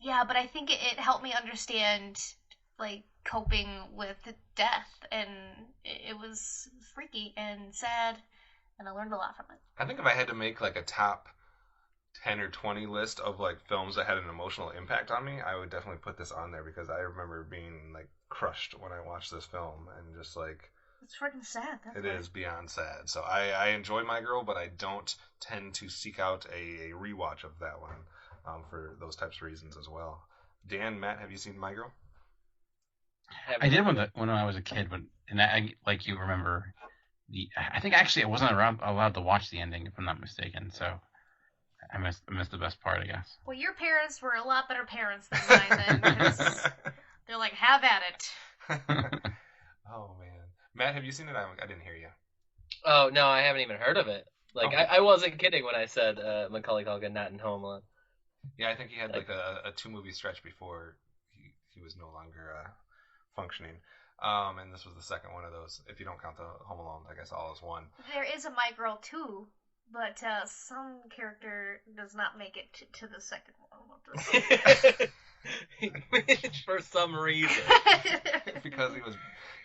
Yeah, but I think it helped me understand, like, coping with death, and it was freaky and sad, and I learned a lot from it. I think if I had to make like a top 10 or 20 list of like films that had an emotional impact on me, I would definitely put this on there because I remember being like crushed when I watched this film and just like it's freaking sad. It is beyond sad. So I enjoy My Girl, but I don't tend to seek out a rewatch of that one for those types of reasons as well. Dan, Matt, have you seen My Girl? I did when I was a kid, and I like you remember I think actually I wasn't allowed to watch the ending if I'm not mistaken, so I missed the best part, I guess. Well, your parents were a lot better parents than mine then, because they're like, have at it. Oh, man. Matt, have you seen it? I didn't hear you. Oh, no, I haven't even heard of it. Like, okay. I wasn't kidding when I said Macaulay Culkin not in Home Alone. Yeah, I think he had like a 2-movie stretch before he was no longer functioning. And this was the second one of those. If you don't count the Home Alone, I guess all is one. There is a My Girl 2, but some character does not make it to the second one. For some reason. Because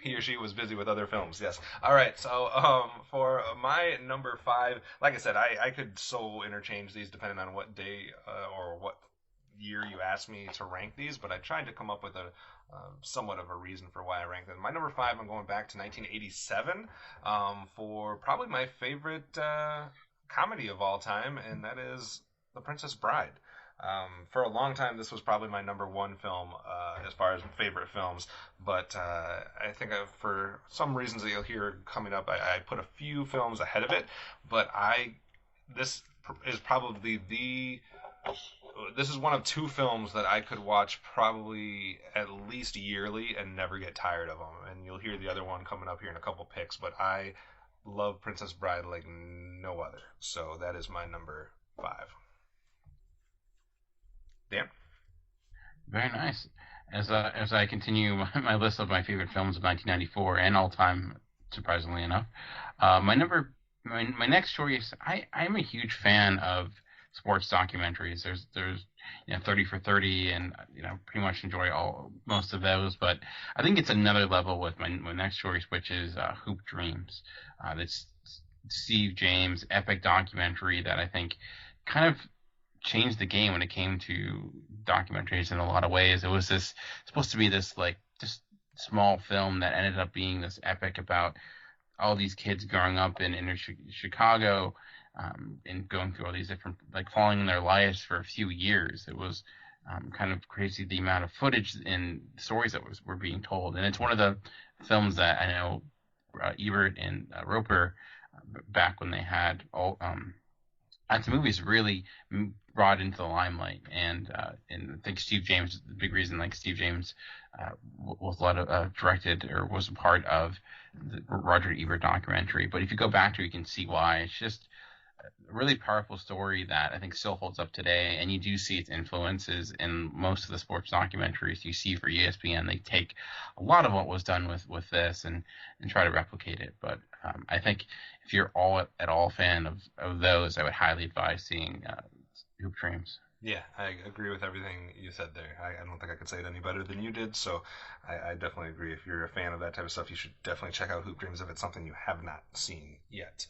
he or she was busy with other films, yes. All right, so for my number 5, like I said, I could so interchange these depending on what day or what year you asked me to rank these, but I tried to come up with a somewhat of a reason for why I ranked them. My number 5, I'm going back to 1987 for probably my favorite comedy of all time, and that is The Princess Bride. For a long time, this was probably my number one film as far as favorite films. But I think for some reasons that you'll hear coming up, I put a few films ahead of it. But this is probably this is one of two films that I could watch probably at least yearly and never get tired of them. And you'll hear the other one coming up here in a couple picks. But I love Princess Bride like no other. So that is my number 5. Dan? Very nice. As I continue my list of my favorite films of 1994 and all time, surprisingly enough, my next choice. I'm a huge fan of sports documentaries. There's 30 for 30, and pretty much enjoy most of those. But I think it's another level with my next choice, which is Hoop Dreams. This Steve James epic documentary that I think kind of changed the game when it came to documentaries in a lot of ways. It was supposed to be this just small film that ended up being this epic about all these kids growing up in inner Chicago, and going through all these different, following their lives for a few years. It was kind of crazy the amount of footage and stories that were being told. And it's one of the films that I know Ebert and Roper, back when they had all at the movies, really brought into the limelight. And I think Steve James, the big reason Steve James was a lot of directed or was a part of the Roger Ebert documentary. But if you go back to it, you can see why. It's just a really powerful story that I think still holds up today, and you do see its influences in most of the sports documentaries you see for ESPN. They take a lot of what was done with this and try to replicate it. But I think if you're at all fan of those, I would highly advise seeing Hoop Dreams. Yeah, I agree with everything you said there. I don't think I could say it any better than you did, so I definitely agree. If you're a fan of that type of stuff, you should definitely check out Hoop Dreams if it's something you have not seen yet.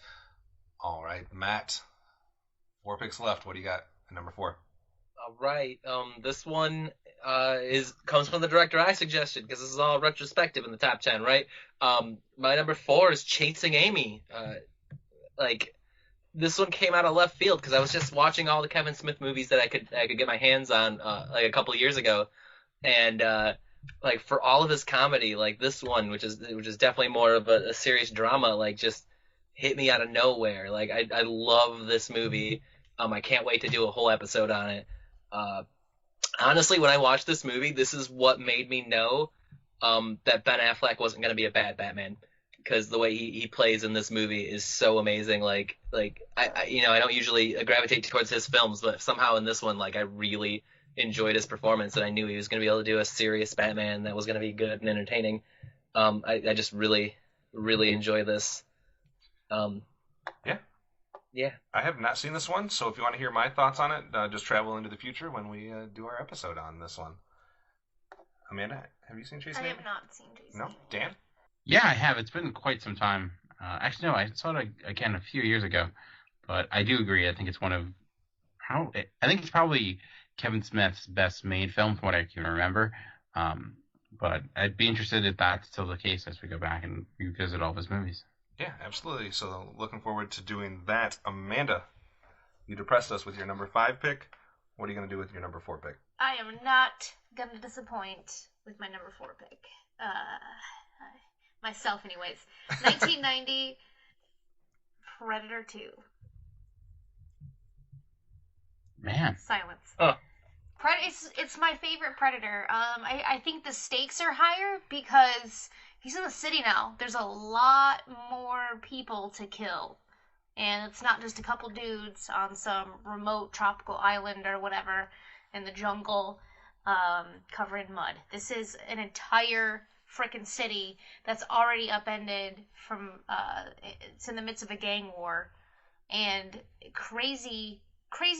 All right, Matt, 4 picks left. What do you got at number 4? All right. This one comes from the director I suggested, because this is all retrospective in the top 10, right? My number 4 is Chasing Amy. This one came out of left field because I was just watching all the Kevin Smith movies that I could get my hands on a couple years ago, and for all of his comedy, this one, which is definitely more of a serious drama, just hit me out of nowhere. I love this movie. I can't wait to do a whole episode on it. Honestly, when I watched this movie, this is what made me know that Ben Affleck wasn't going to be a bad Batman, because the way he plays in this movie is so amazing. I don't usually gravitate towards his films, but somehow in this one, I really enjoyed his performance, and I knew he was going to be able to do a serious Batman that was going to be good and entertaining. I just really, really enjoy this. Yeah. I have not seen this one, so if you want to hear my thoughts on it, just travel into the future when we do our episode on this one. Amanda, have you seen Chasing Amy? I have not seen Chasing No? Amy. Dan? Yeah, I have. It's been quite some time. Actually, no, I saw it again a few years ago. But I do agree. I think it's I think it's probably Kevin Smith's best made film from what I can remember. But I'd be interested if that's still the case as we go back and revisit all of his movies. Yeah, absolutely. So looking forward to doing that. Amanda, you depressed us with your number 5 pick. What are you going to do with your number 4 pick? I am not going to disappoint with my number 4 pick. Myself, anyways. 1990, Predator 2. Man. Silence. Oh. It's my favorite Predator. I think the stakes are higher because he's in the city now. There's a lot more people to kill. And it's not just a couple dudes on some remote tropical island or whatever in the jungle covered in mud. This is an entire frickin' city that's already upended from it's in the midst of a gang war, and crazy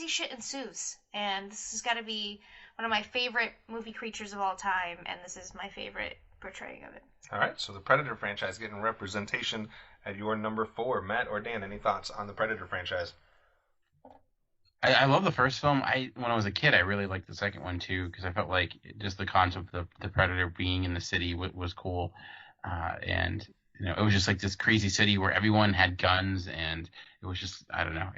shit ensues. And this has got to be one of my favorite movie creatures of all time, and this is my favorite portraying of it. All right, so the Predator franchise getting representation at your number 4. Matt or Dan, any thoughts on the Predator franchise? I love the first film. When I was a kid, I really liked the second one too, because I felt like just the concept of the Predator being in the city was cool, and it was just this crazy city where everyone had guns, and it was just, I don't know,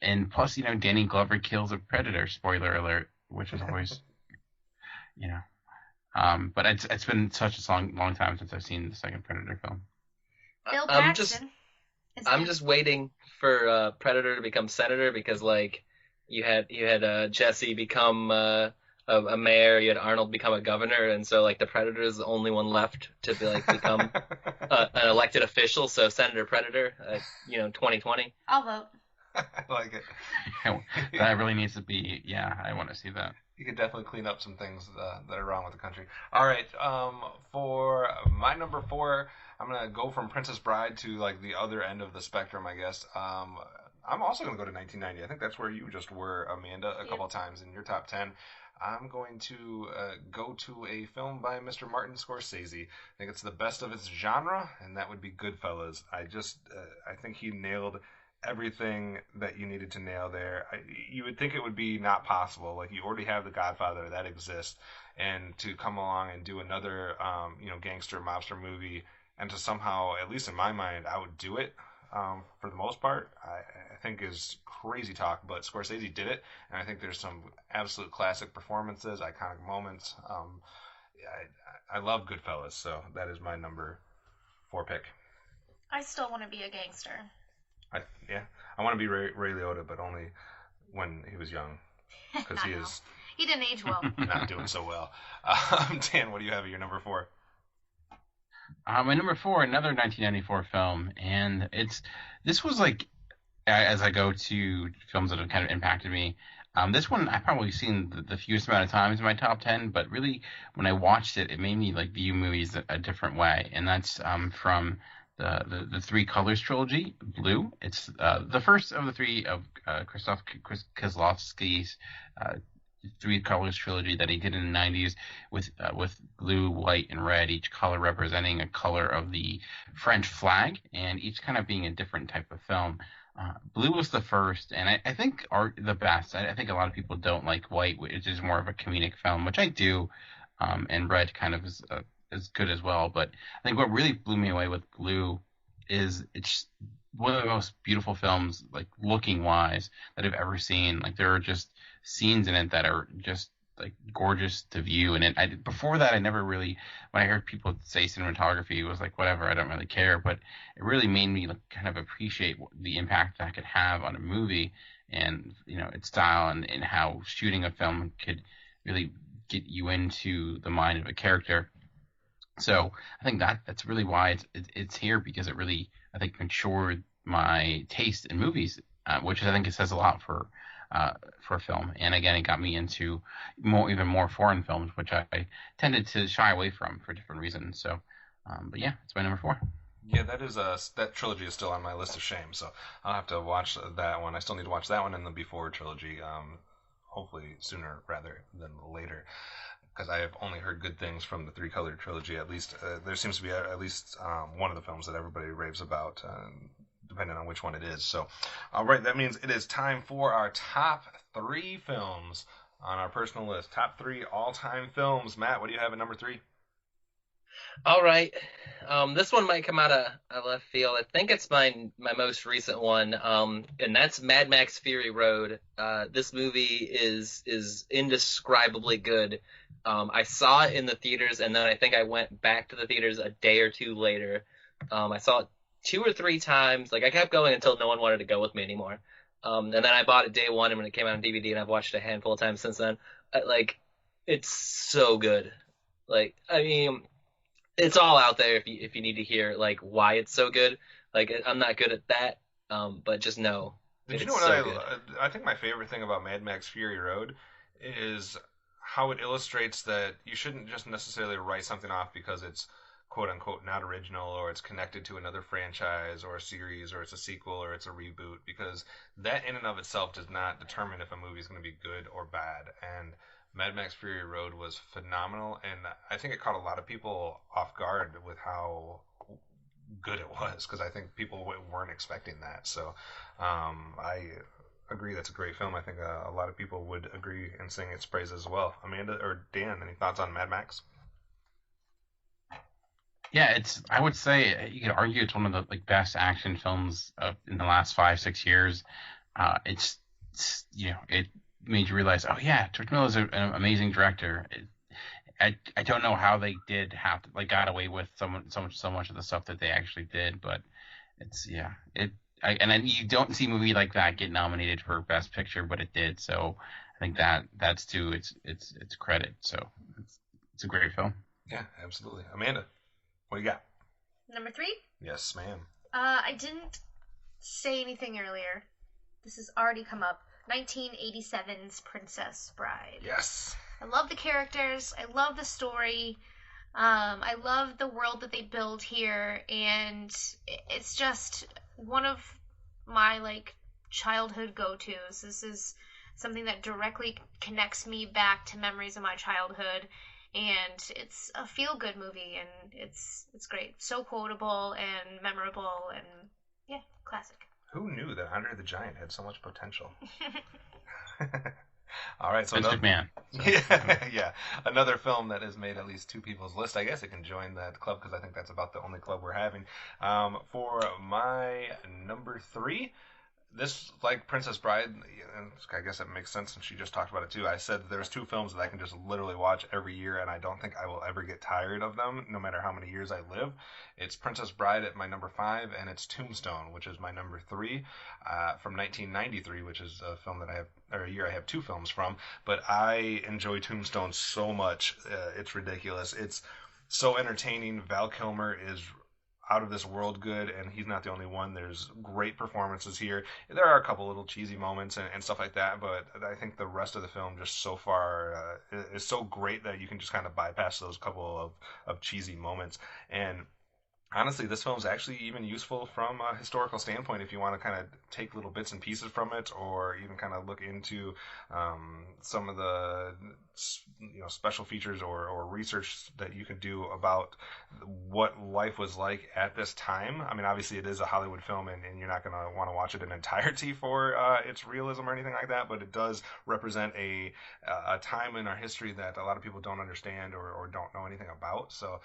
And plus, Danny Glover kills a predator. Spoiler alert, which is always, you know. But it's been such a long time since I've seen the second Predator film. Bill I'm Paxton. I'm just waiting for Predator to become senator, because like you had Jesse become a mayor, you had Arnold become a governor, and so like the Predator is the only one left to be like become an elected official. So Senator Predator, 2020. I'll vote. I like it. That really needs to be. Yeah, I want to see that. You could definitely clean up some things that are wrong with the country. All right, for my number 4, I'm gonna go from Princess Bride to like the other end of the spectrum, I guess. I'm also gonna go to 1990. I think that's where you just were, Amanda, a couple times in your top 10. I'm going to go to a film by Mr. Martin Scorsese. I think it's the best of its genre, and that would be Goodfellas. I think he nailed everything that you needed to nail there. You would think it would be not possible. Like, you already have The Godfather, that exists, and to come along and do another, gangster mobster movie, and to somehow, at least in my mind, outdo it, for the most part, I think is crazy talk. But Scorsese did it, and I think there's some absolute classic performances, iconic moments. I love Goodfellas, so that is my number 4 pick. I still want to be a gangster. I want to be Ray Liotta, but only when he was young, because he is. He didn't age well. Not doing so well. Dan, what do you have at your number 4? My number 4, another 1994 film, and this was like, as I go to films that have kind of impacted me. This one I've probably seen the fewest amount of times in my top 10, but really when I watched it, it made me like view movies a different way, and that's from the Three Colors trilogy, Blue. It's the first of the 3 of Krzysztof Kieslowski's Three Colors trilogy that he did in the 90s with blue, white, and red, each color representing a color of the French flag, and each kind of being a different type of film. Blue was the first, and I think are the best. I think a lot of people don't like white, which is more of a comedic film, which I do, and red kind of is good as well. But I think what really blew me away with Blue is it's one of the most beautiful films, like looking wise, that I've ever seen. Like, there are just scenes in it that are just like gorgeous to view. And before that, I never really, when I heard people say cinematography, it was like, whatever, I don't really care. But it really made me like kind of appreciate the impact that could have on a movie, and its style, and how shooting a film could really get you into the mind of a character. So I think that's really why it's here, because it really, I think, matured my taste in movies, which I think it says a lot for a film. And again, it got me into even more foreign films, which I tended to shy away from for different reasons. So, but yeah, it's my number 4. Yeah, that trilogy is still on my list of shame, so I'll have to watch that one. I still need to watch that one and the Before trilogy, hopefully sooner rather than later, because I have only heard good things from the Three Color trilogy. At least there seems to be at least one of the films that everybody raves about, depending on which one it is. So, all right, that means it is time for our top 3 films on our personal list. Top 3 all-time films. Matt, what do you have at number 3? All right, this one might come out of left field. I think it's my most recent one, and that's Mad Max Fury Road. This movie is indescribably good. I saw it in the theaters, and then I think I went back to the theaters a day or two later. I saw it 2 or 3 times. Like, I kept going until no one wanted to go with me anymore. And then I bought it day one, and when it came out on DVD, and I've watched it a handful of times since then. It's so good. Like, I mean, it's all out there if you need to hear like why it's so good. Like, I'm not good at that, but just know. Did you know what I think my favorite thing about Mad Max Fury Road is how it illustrates that you shouldn't just necessarily write something off because it's quote unquote not original, or it's connected to another franchise or a series, or it's a sequel, or it's a reboot, because that in and of itself does not determine if a movie is going to be good or bad. And Mad Max Fury Road was phenomenal, and I think it caught a lot of people off guard with how good it was, because I think people weren't expecting that. So I agree, that's a great film. I think a lot of people would agree and sing its praise as well. Amanda or Dan, any thoughts on Mad Max? Yeah, I would say you could argue it's one of the best action films in the last 5-6 years. it made you realize, oh yeah, George Miller is an amazing director. I don't know how they did have to, like, got away with so much of the stuff that they actually did, but you don't see a movie like that get nominated for Best Picture, but it did. So I think that's to its credit. So it's a great film. Yeah, absolutely. Amanda, what do you got? Number 3? Yes, ma'am. I didn't say anything earlier. This has already come up. 1987's Princess Bride. Yes. I love the characters. I love the story. I love the world that they build here, and it's just one of my childhood go-tos. This is something that directly connects me back to memories of my childhood, and it's a feel-good movie, and it's great. So quotable and memorable, and yeah, classic. Who knew that Andre the Giant had so much potential? All right, so Vince McMahon. So. Yeah, another film that has made at least 2 people's list. I guess it can join that club because I think that's about the only club we're having. For my number 3, this, like Princess Bride, I guess it makes sense since she just talked about it too. I said there's 2 films that I can just literally watch every year, and I don't think I will ever get tired of them, no matter how many years I live. It's Princess Bride at my number 5, and it's Tombstone, which is my number 3, from 1993, which is a film that a year I have 2 films from. But I enjoy Tombstone so much, it's ridiculous. It's so entertaining. Val Kilmer is out of this world good, and he's not the only one. There's great performances here. There are a couple little cheesy moments and stuff like that, but I think the rest of the film just so far is so great that you can just kind of bypass those couple of cheesy moments. And honestly, this film is actually even useful from a historical standpoint if you want to kind of take little bits and pieces from it, or even kind of look into some of the special features or research that you could do about what life was like at this time. I mean, obviously it is a Hollywood film, and you're not going to want to watch it in entirety for its realism or anything like that, but it does represent a time in our history that a lot of people don't understand or don't know anything about. So,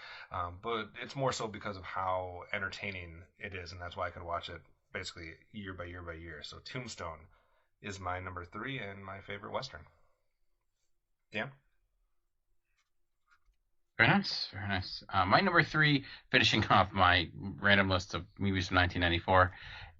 but it's more so because of how entertaining it is, and that's why I could watch it basically year by year by year. So Tombstone is my number 3 and my favorite Western. Dan? Very nice, very nice. My number 3, finishing off my random list of movies from 1994,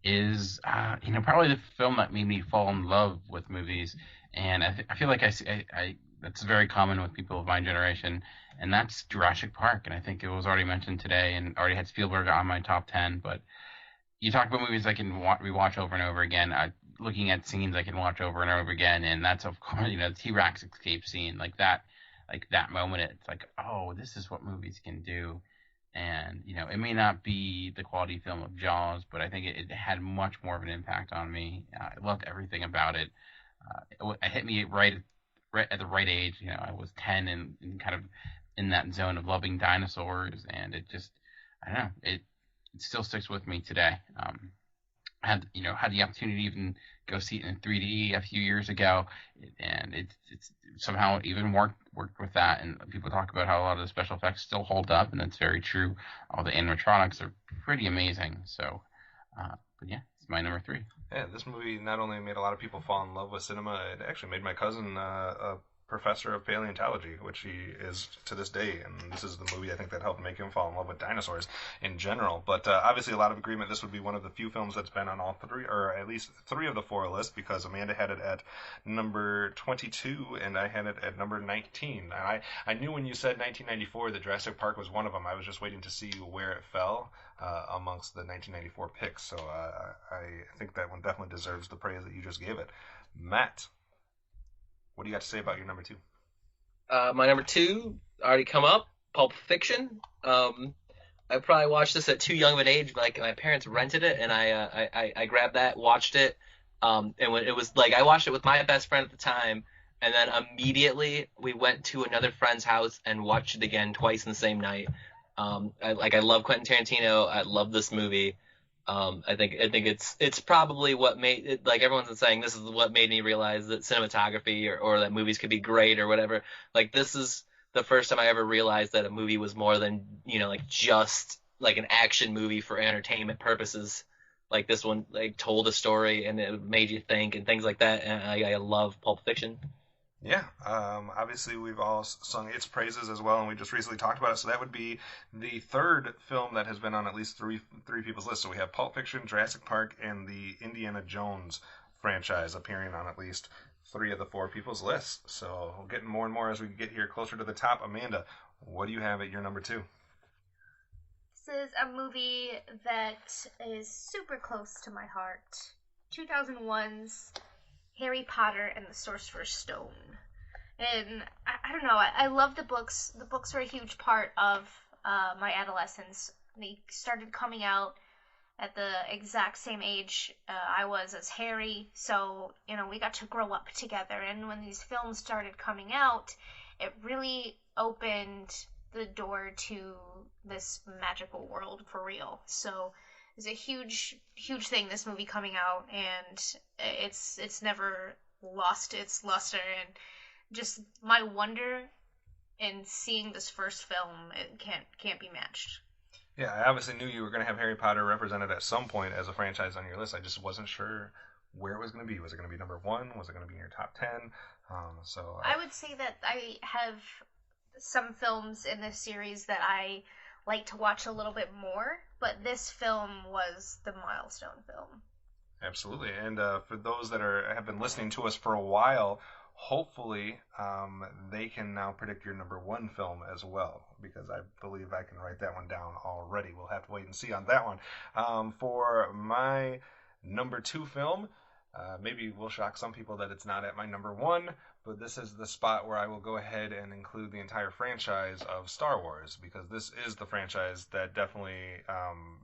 is probably the film that made me fall in love with movies, and I feel like that's very common with people of my generation, and that's Jurassic Park. And I think it was already mentioned today, and already had Spielberg on my top 10. But you talk about movies I can rewatch over and over again. Looking at scenes I can watch over and over again, and that's of course the T-Rex escape scene, like that moment. It's like, oh, this is what movies can do. And it may not be the quality film of Jaws, but I think it had much more of an impact on me. I loved everything about it. It hit me right at the right age. I was 10 and kind of in that zone of loving dinosaurs, and it just, I don't know, it still sticks with me today. Had the opportunity to even go see it in 3D a few years ago, and it's somehow even worked with that. And people talk about how a lot of the special effects still hold up, and that's very true. All the animatronics are pretty amazing. So, but yeah, it's my number 3. Yeah, this movie not only made a lot of people fall in love with cinema, it actually made my cousin a professor of paleontology, which he is to this day, and this is the movie I think that helped make him fall in love with dinosaurs in general. But obviously a lot of agreement, this would be one of the few films that's been on all 3, or at least 3 of the 4 lists, because Amanda had it at number 22 and I had it at number 19. And I knew when you said 1994 that Jurassic Park was one of them. I was just waiting to see where it fell amongst the 1994 picks, so I think that one definitely deserves the praise that you just gave it. Matt, what do you got to say about your number 2? My number 2 already come up, Pulp Fiction. I probably watched this at too young of an age. Like, my parents rented it, and I grabbed that, watched it. And when it was like, I watched it with my best friend at the time, and then immediately we went to another friend's house and watched it again twice in the same night. I love Quentin Tarantino. I love this movie. I think it's probably what made it, like everyone's been saying, this is what made me realize that cinematography or that movies could be great or whatever. Like, this is the first time I ever realized that a movie was more than, just like an action movie for entertainment purposes. like this one like told a story and it made you think and things like that. And I love Pulp Fiction. Yeah, obviously we've all sung its praises as well, and we just recently talked about it. So that would be the third film that has been on at least three people's lists. So we have Pulp Fiction, Jurassic Park, and the Indiana Jones franchise appearing on at least 3 of the 4 people's lists. So we're getting more and more as we get here closer to the top. Amanda, what do you have at your number 2? This is a movie that is super close to my heart. 2001's Harry Potter and the Sorcerer's Stone. And I don't know, I love the books. The books were a huge part of my adolescence. They started coming out at the exact same age I was as Harry, so, you know, we got to grow up together. And when these films started coming out, it really opened the door to this magical world for real. So it's a huge thing, this movie coming out, and it's never lost its luster. And just my wonder in seeing this first film, it can't be matched. Yeah, I obviously knew you were going to have Harry Potter represented at some point as a franchise on your list. I just wasn't sure where it was going to be. Was it going to be number 1? Was it going to be in your top 10? I would say that I have some films in this series that I like to watch a little bit more, but this film was the milestone film. Absolutely. And for those that have been listening to us for a while, hopefully they can now predict your number 1 film as well, because I believe I can write that one down already. We'll have to wait and see on that one. For my number 2 film, maybe we'll shock some people that it's not at my number 1, but this is the spot where I will go ahead and include the entire franchise of Star Wars, because this is the franchise that definitely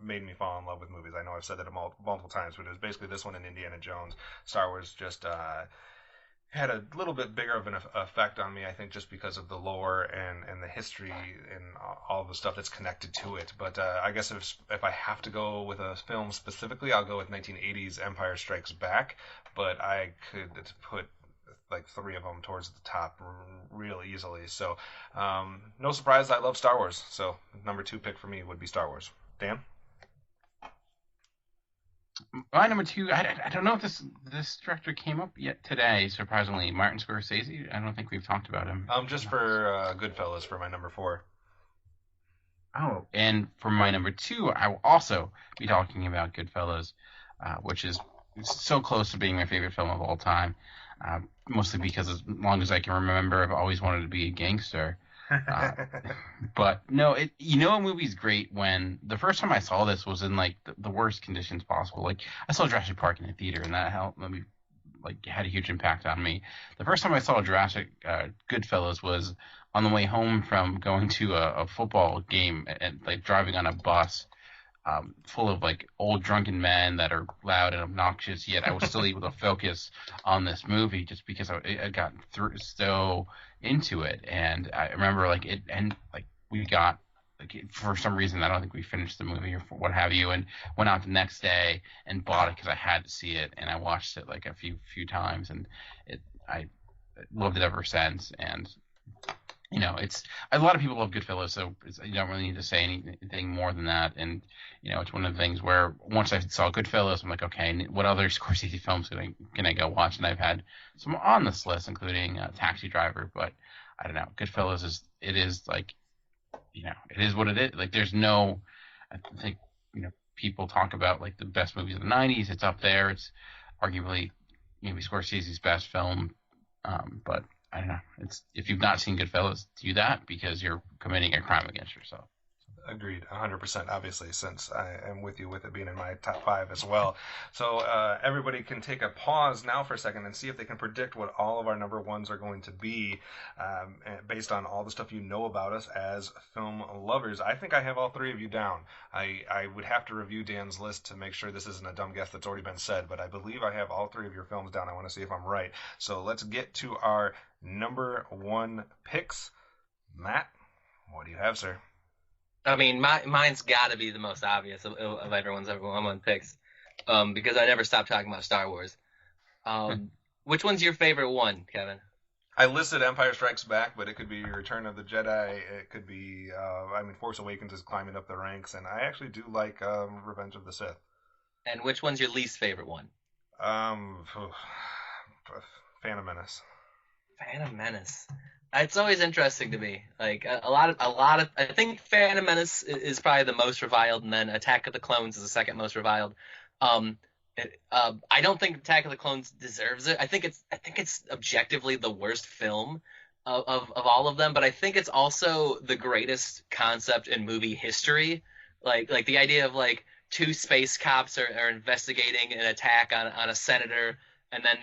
made me fall in love with movies. I know I've said that multiple times, but it was basically this one and Indiana Jones. Star Wars just had a little bit bigger of an effect on me, I think, just because of the lore and the history and all the stuff that's connected to it. But I guess if I have to go with a film specifically, I'll go with 1980's Empire Strikes Back. But I could put like 3 of them towards the top real easily. So no surprise, I love Star Wars. So number 2 pick for me would be Star Wars. Dan? My number 2, I don't know if this director came up yet today, surprisingly. Martin Scorsese. I don't think we've talked about him. Just for Goodfellas for my number 4. Oh, and for my number 2, I will also be talking about Goodfellas, which is so close to being my favorite film of all time. Mostly because as long as I can remember, I've always wanted to be a gangster. But no, a movie's great when the first time I saw this was in like the worst conditions possible. Like I saw Jurassic Park in the theater, and that had a huge impact on me. The first time I saw Goodfellas was on the way home from going to a football game and like driving on a bus full of like old drunken men that are loud and obnoxious, yet I was still able to focus on this movie just because I got so into it. And I remember like it, and like we got like for some reason I don't think we finished the movie or what have you, and went out the next day and bought it because I had to see it, and I watched it like a few times, and I loved it ever since. And it's a lot of people love Goodfellas, so you don't really need to say anything more than that. And it's one of the things where once I saw Goodfellas, I'm like, okay, what other Scorsese films can I go watch? And I've had some on this list, including Taxi Driver. But I don't know, Goodfellas is like, it is what it is. Like there's no, I think people talk about like the best movies of the '90s. It's up there. It's arguably maybe Scorsese's best film, but I don't know. It's if you've not seen Goodfellas, do that because you're committing a crime against yourself. Agreed, 100%, obviously, since I am with you with it being in my top 5 as well. So everybody can take a pause now for a second and see if they can predict what all of our number 1s are going to be based on all the stuff you know about us as film lovers. I think I have all 3 of you down. I would have to review Dan's list to make sure this isn't a dumb guess that's already been said, but I believe I have all 3 of your films down. I want to see if I'm right. So let's get to our number 1 picks. Matt, what do you have, sir? I mean, mine's got to be the most obvious of everyone's one picks, because I never stop talking about Star Wars. Which one's your favorite one, Kevin? I listed Empire Strikes Back, but it could be Return of the Jedi. It could be, Force Awakens is climbing up the ranks, and I actually do like Revenge of the Sith. And which one's your least favorite one? Phantom Menace. Phantom Menace. It's always interesting to me. Like a lot of. I think Phantom Menace is probably the most reviled, and then Attack of the Clones is the second most reviled. Um, I don't think Attack of the Clones deserves it. I think it's objectively the worst film of all of them, but I think it's also the greatest concept in movie history. Like the idea of like two space cops are investigating an attack on a senator, and then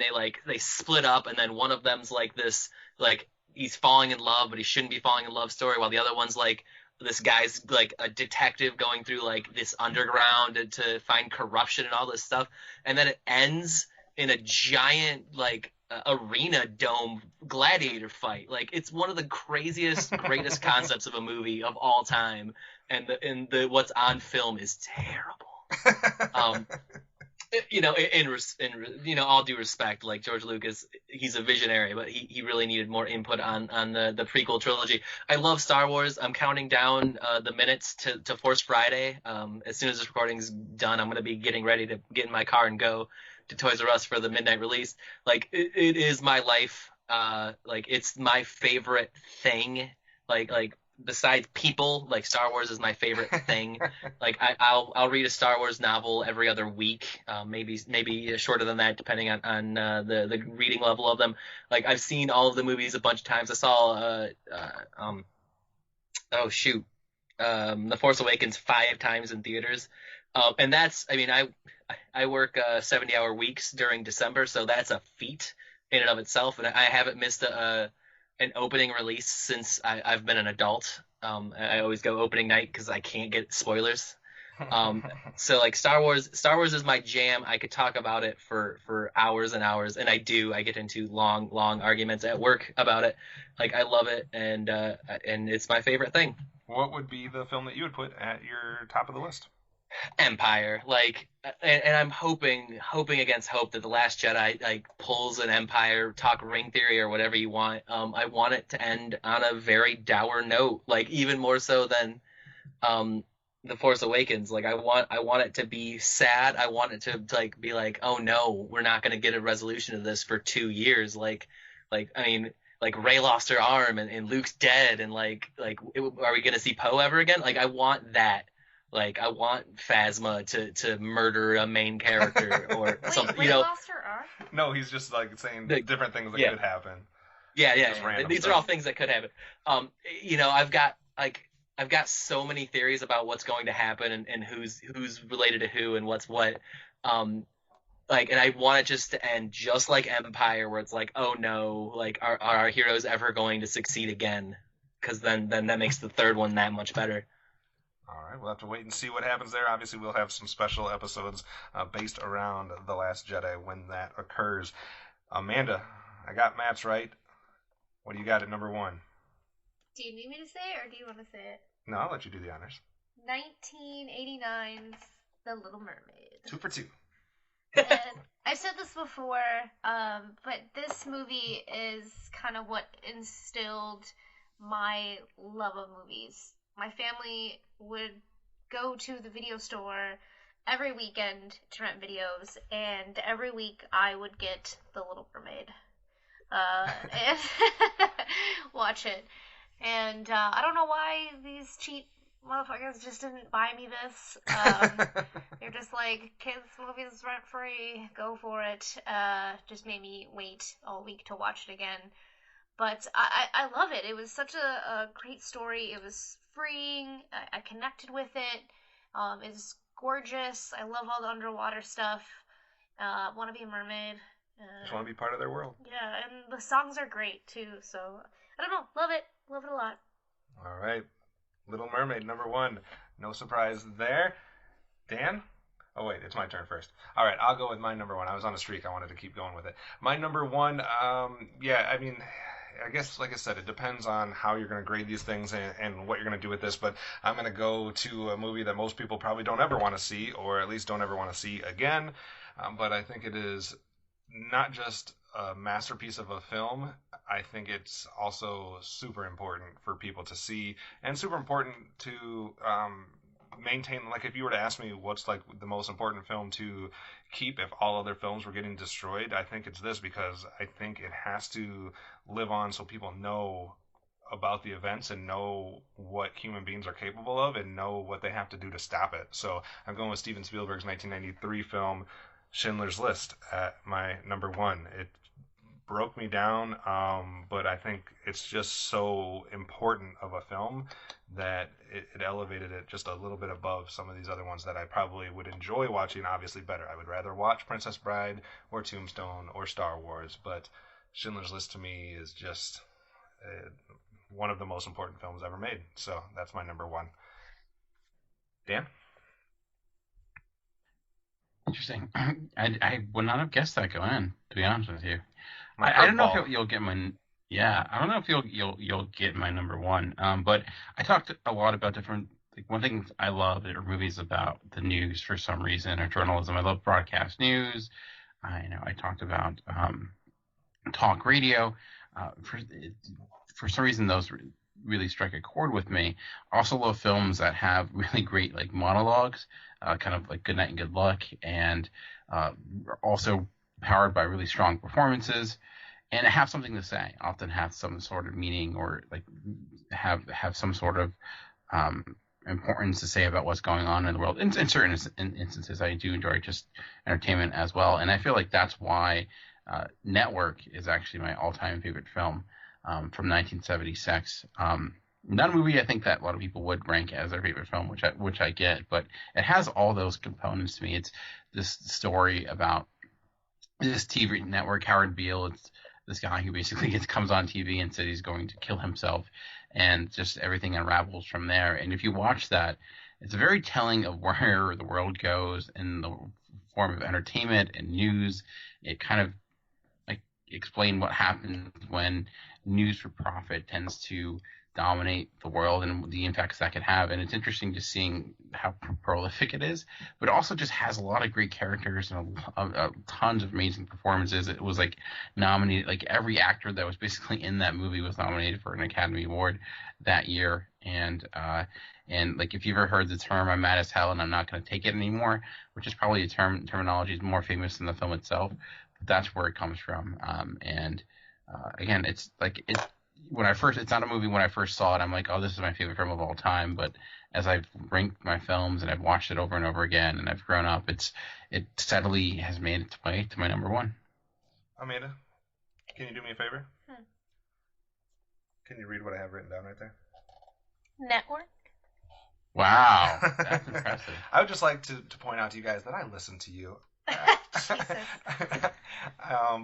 they split up, and then one of them's like this like he's falling in love, but he shouldn't be falling in love story, while the other one's like this guy's like a detective going through like this underground to find corruption and all this stuff, and then it ends in a giant like arena dome gladiator fight. Like it's one of the craziest, greatest concepts of a movie of all time, and the what's on film is terrible. In all due respect, like George Lucas, he's a visionary, but he really needed more input on the prequel trilogy. I love Star Wars. I'm counting down the minutes to Force Friday. As soon as this recording's done, I'm going to be getting ready to get in my car and go to Toys R Us for the midnight release. Like it is my life. Like it's my favorite thing. Like besides people, like Star Wars is my favorite thing. Like I'll read a Star Wars novel every other week, maybe shorter than that, depending on the reading level of them. Like I've seen all of the movies a bunch of times. I saw The Force Awakens 5 times in theaters, and that's I work 70-hour weeks during December, so that's a feat in and of itself, and I haven't missed an opening release since I've been an adult. I always go opening night because I can't get spoilers. So like Star Wars is my jam. I could talk about it for hours and hours, and I do. I get into long arguments at work about it. Like I love it, and it's my favorite thing. What would be the film that you would put at your top of the list? Empire, like, and I'm hoping against hope that The Last Jedi like pulls an Empire, talk ring theory or whatever you want. I want it to end on a very dour note, like even more so than The Force Awakens. Like I want it to be sad. I want it to like be like, oh no, we're not gonna get a resolution of this for 2 years. Like Rey lost her arm and Luke's dead, and are we gonna see Poe ever again? Like I want that. Like I want Phasma to murder a main character or something. Wait, lost her arm? No, he's just like saying different things that could happen. Yeah. These are all things that could happen. I've got so many theories about what's going to happen and who's related to who and what's what. And I want it just to end just like Empire, where it's like, oh no, like are our heroes ever going to succeed again? Because then that makes the third one that much better. All right, we'll have to wait and see what happens there. Obviously, we'll have some special episodes based around The Last Jedi when that occurs. Amanda, I got Matt's right. What do you got at number 1? Do you need me to say it, or do you want to say it? No, I'll let you do the honors. 1989's The Little Mermaid. 2 for 2. And I've said this before, but this movie is kind of what instilled my love of movies. My family would go to the video store every weekend to rent videos, and every week I would get The Little Mermaid and watch it. And I don't know why these cheap motherfuckers just didn't buy me this. They're just like, kids movies rent free, go for it. Just made me wait all week to watch it again. But I love it. It was such a great story. It was freeing. I connected with it. It's gorgeous. I love all the underwater stuff. Want to be a mermaid. Just want to be part of their world. Yeah, and the songs are great too. So I don't know. Love it. Love it a lot. All right. Little Mermaid, number 1. No surprise there. Dan? Oh, wait, it's my turn first. All right, I'll go with my number 1. I was on a streak. I wanted to keep going with it. My number 1, I guess, like I said, it depends on how you're going to grade these things and what you're going to do with this, but I'm going to go to a movie that most people probably don't ever want to see, or at least don't ever want to see again, but I think it is not just a masterpiece of a film. I think it's also super important for people to see, and super important to maintain, like, if you were to ask me what's like the most important film to keep if all other films were getting destroyed, I think it's this, because I think it has to live on so people know about the events and know what human beings are capable of and know what they have to do to stop it. So I'm going with Steven Spielberg's 1993 film Schindler's List at my number one. It broke me down, but I think it's just so important of a film that it elevated it just a little bit above some of these other ones that I probably would enjoy watching, obviously better. I would rather watch Princess Bride or Tombstone or Star Wars, but Schindler's List to me is just one of the most important films ever made. So that's my number one. Dan? Interesting. I would not have guessed that going in, to be honest with you. I don't know if you'll get my I don't know if you'll get my number one. But I talked a lot about different. Like, one thing I love are movies about the news for some reason, or journalism. I love broadcast news. I talked about talk radio. For some reason, those really strike a chord with me. I also love films that have really great like monologues, kind of like Good Night and Good Luck, and also powered by really strong performances, and have something to say. Often have some sort of meaning, or like have some sort of importance to say about what's going on in the world. In certain instances, I do enjoy just entertainment as well, and I feel like that's why Network is actually my all-time favorite film from 1976. Not a movie I think that a lot of people would rank as their favorite film, which I get, but it has all those components to me. It's this story about this TV network, Howard Beale. It's this guy who basically comes on TV and says he's going to kill himself, and just everything unravels from there. And if you watch that, it's very telling of where the world goes in the form of entertainment and news. It kind of like explain what happens when news for profit tends to dominate the world and the impacts that could have. And it's interesting just seeing how prolific it is, but it also just has a lot of great characters and tons of amazing performances. It was like nominated, like every actor that was basically in that movie was nominated for an Academy Award that year. And like, if you've ever heard the term "I'm mad as hell and I'm not going to take it anymore," which is probably a terminology is more famous than the film itself, but that's where it comes from. Again, it's like it's not a movie when I first saw it I'm like, oh, this is my favorite film of all time. But as I've ranked my films and I've watched it over and over again and I've grown up, it steadily has made its way to my number one. Amanda, can you do me a favor? Can you read what I have written down right there? Network. Wow, that's impressive. I would just like to point out to you guys that I listen to you.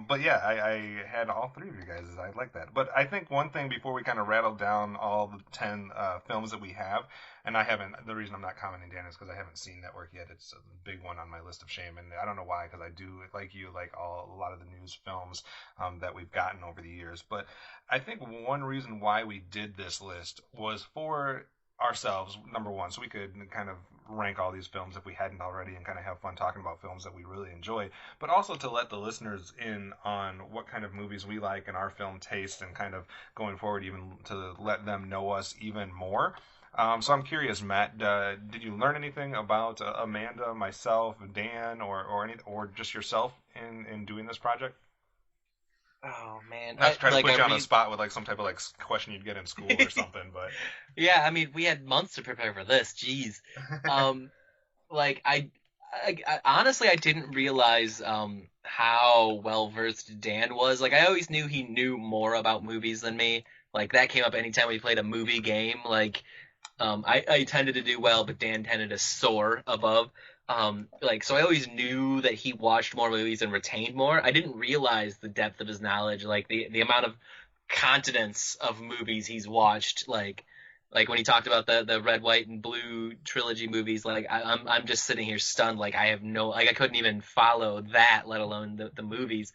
But yeah, I had all three of you guys. I like that. But I think one thing before we kind of rattle down all the 10 films that we have, and the reason I'm not commenting, Dan, is because I haven't seen Network yet. It's a big one on my list of shame, and I don't know why, because I do, like you, like a lot of the news films that we've gotten over the years. But I think one reason why we did this list was for ourselves, number one, so we could kind of rank all these films if we hadn't already and kind of have fun talking about films that we really enjoy, but also to let the listeners in on what kind of movies we like and our film taste, and kind of going forward even to let them know us even more. So I'm curious, Matt, did you learn anything about Amanda, myself, Dan, or just yourself in doing this project? Oh man! Not to try to put you on the spot with like some type of like question you'd get in school or something, but yeah, I mean, we had months to prepare for this. Jeez, like I honestly I didn't realize how well versed Dan was. Like, I always knew he knew more about movies than me. Like, that came up anytime we played a movie game. Like, I tended to do well, but Dan tended to soar above. So I always knew that he watched more movies and retained more. I didn't realize the depth of his knowledge, like the amount of continents of movies he's watched. Like when he talked about the red, white, and blue trilogy movies, like I'm just sitting here stunned. Like, I couldn't even follow that, let alone the movies.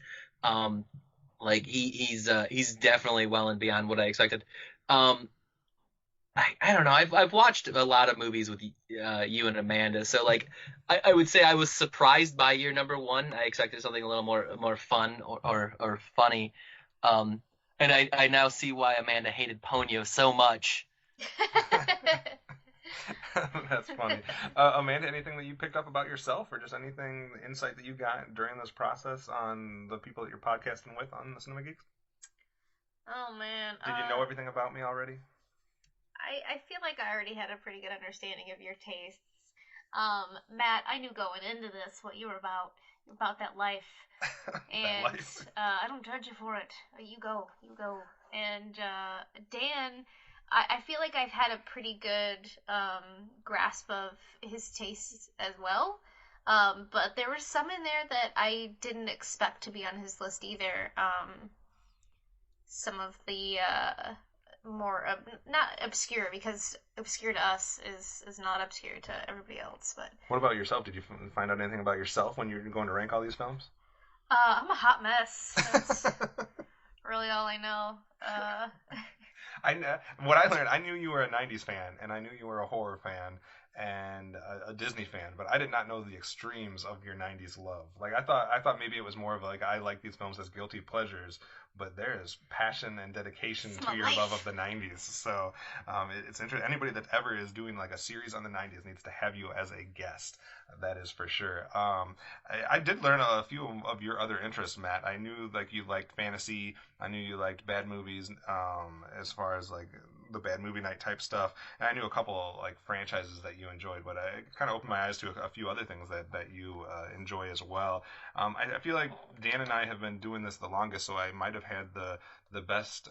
He's definitely well and beyond what I expected. I don't know. I've watched a lot of movies with you and Amanda, so like I would say I was surprised by your number one. I expected something a little more fun or funny, and I now see why Amanda hated Ponyo so much. That's funny. Amanda, anything that you picked up about yourself, or just anything insight that you got during this process on the people that you're podcasting with on the Cinema Geeks? Oh man. Did you know everything about me already? I feel like I already had a pretty good understanding of your tastes. Matt, I knew going into this what you were about that life. And That life. I don't judge you for it. You go. And Dan, I feel like I've had a pretty good grasp of his tastes as well. But there were some in there that I didn't expect to be on his list either. Some of the more not obscure, because obscure to us is not obscure to everybody else. But What about yourself? Did you find out anything about yourself when you were going to rank all these films? I'm a hot mess. That's really all I know. What I learned, I knew you were a 90s fan, and I knew you were a horror fan and a Disney fan, but I did not know the extremes of your 90s love. Like I thought maybe it was more of like I like these films as guilty pleasures, but there is passion and dedication to your love of the 90s. So it's interesting. Anybody that ever is doing like a series on the 90s needs to have you as a guest. That is for sure. I did learn a few of your other interests, Matt. I knew like you liked fantasy. I knew you liked bad movies, as far as like the bad movie night type stuff. And I knew a couple of like franchises that you enjoyed, but I kind of opened my eyes to a few other things that you enjoy as well. I feel like Dan and I have been doing this the longest, so I might have had the best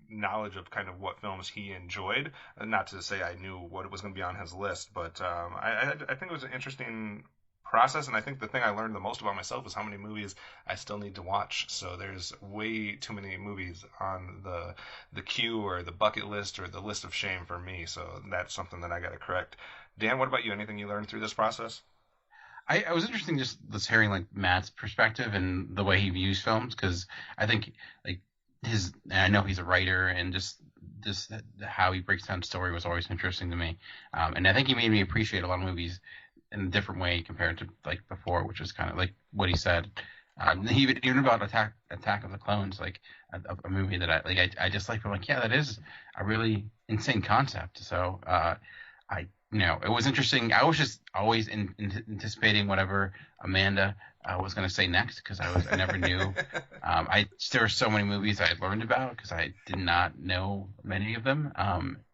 knowledge of kind of what films he enjoyed. Not to say I knew what was going to be on his list, but I think it was an interesting process, and I think the thing I learned the most about myself is how many movies I still need to watch. So there's way too many movies on the queue or the bucket list or the list of shame for me. So that's something that I got to correct. Dan, what about you? Anything you learned through this process? I was interesting just hearing like Matt's perspective and the way he views films, because I think like I know he's a writer, and just how he breaks down story was always interesting to me, and I think he made me appreciate a lot of movies in a different way compared to like before, which is kind of like what he said. Even about Attack of the Clones, like a movie that I just like. I'm like, yeah, that is a really insane concept. So it was interesting. I was just always anticipating whatever Amanda was going to say next, because I never knew. There were so many movies I had learned about because I did not know many of them,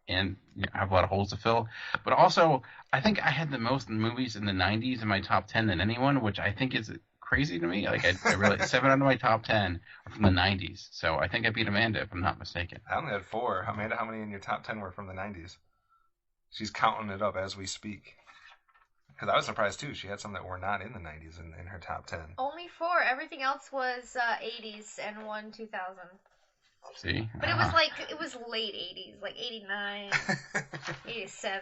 and I have a lot of holes to fill. But also, I think I had the most movies in the 90s in my top 10 than anyone, which I think is crazy to me. Like I really 7 out of my top 10 are from the 90s, so I think I beat Amanda if I'm not mistaken. I only had 4. Amanda, how many in your top 10 were from the 90s? She's counting it up as we speak. Because I was surprised too. She had some that were not in the 90s in her top 10. Only 4. Everything else was 80s and 2000. See? But it was late 80s, like 89, 87,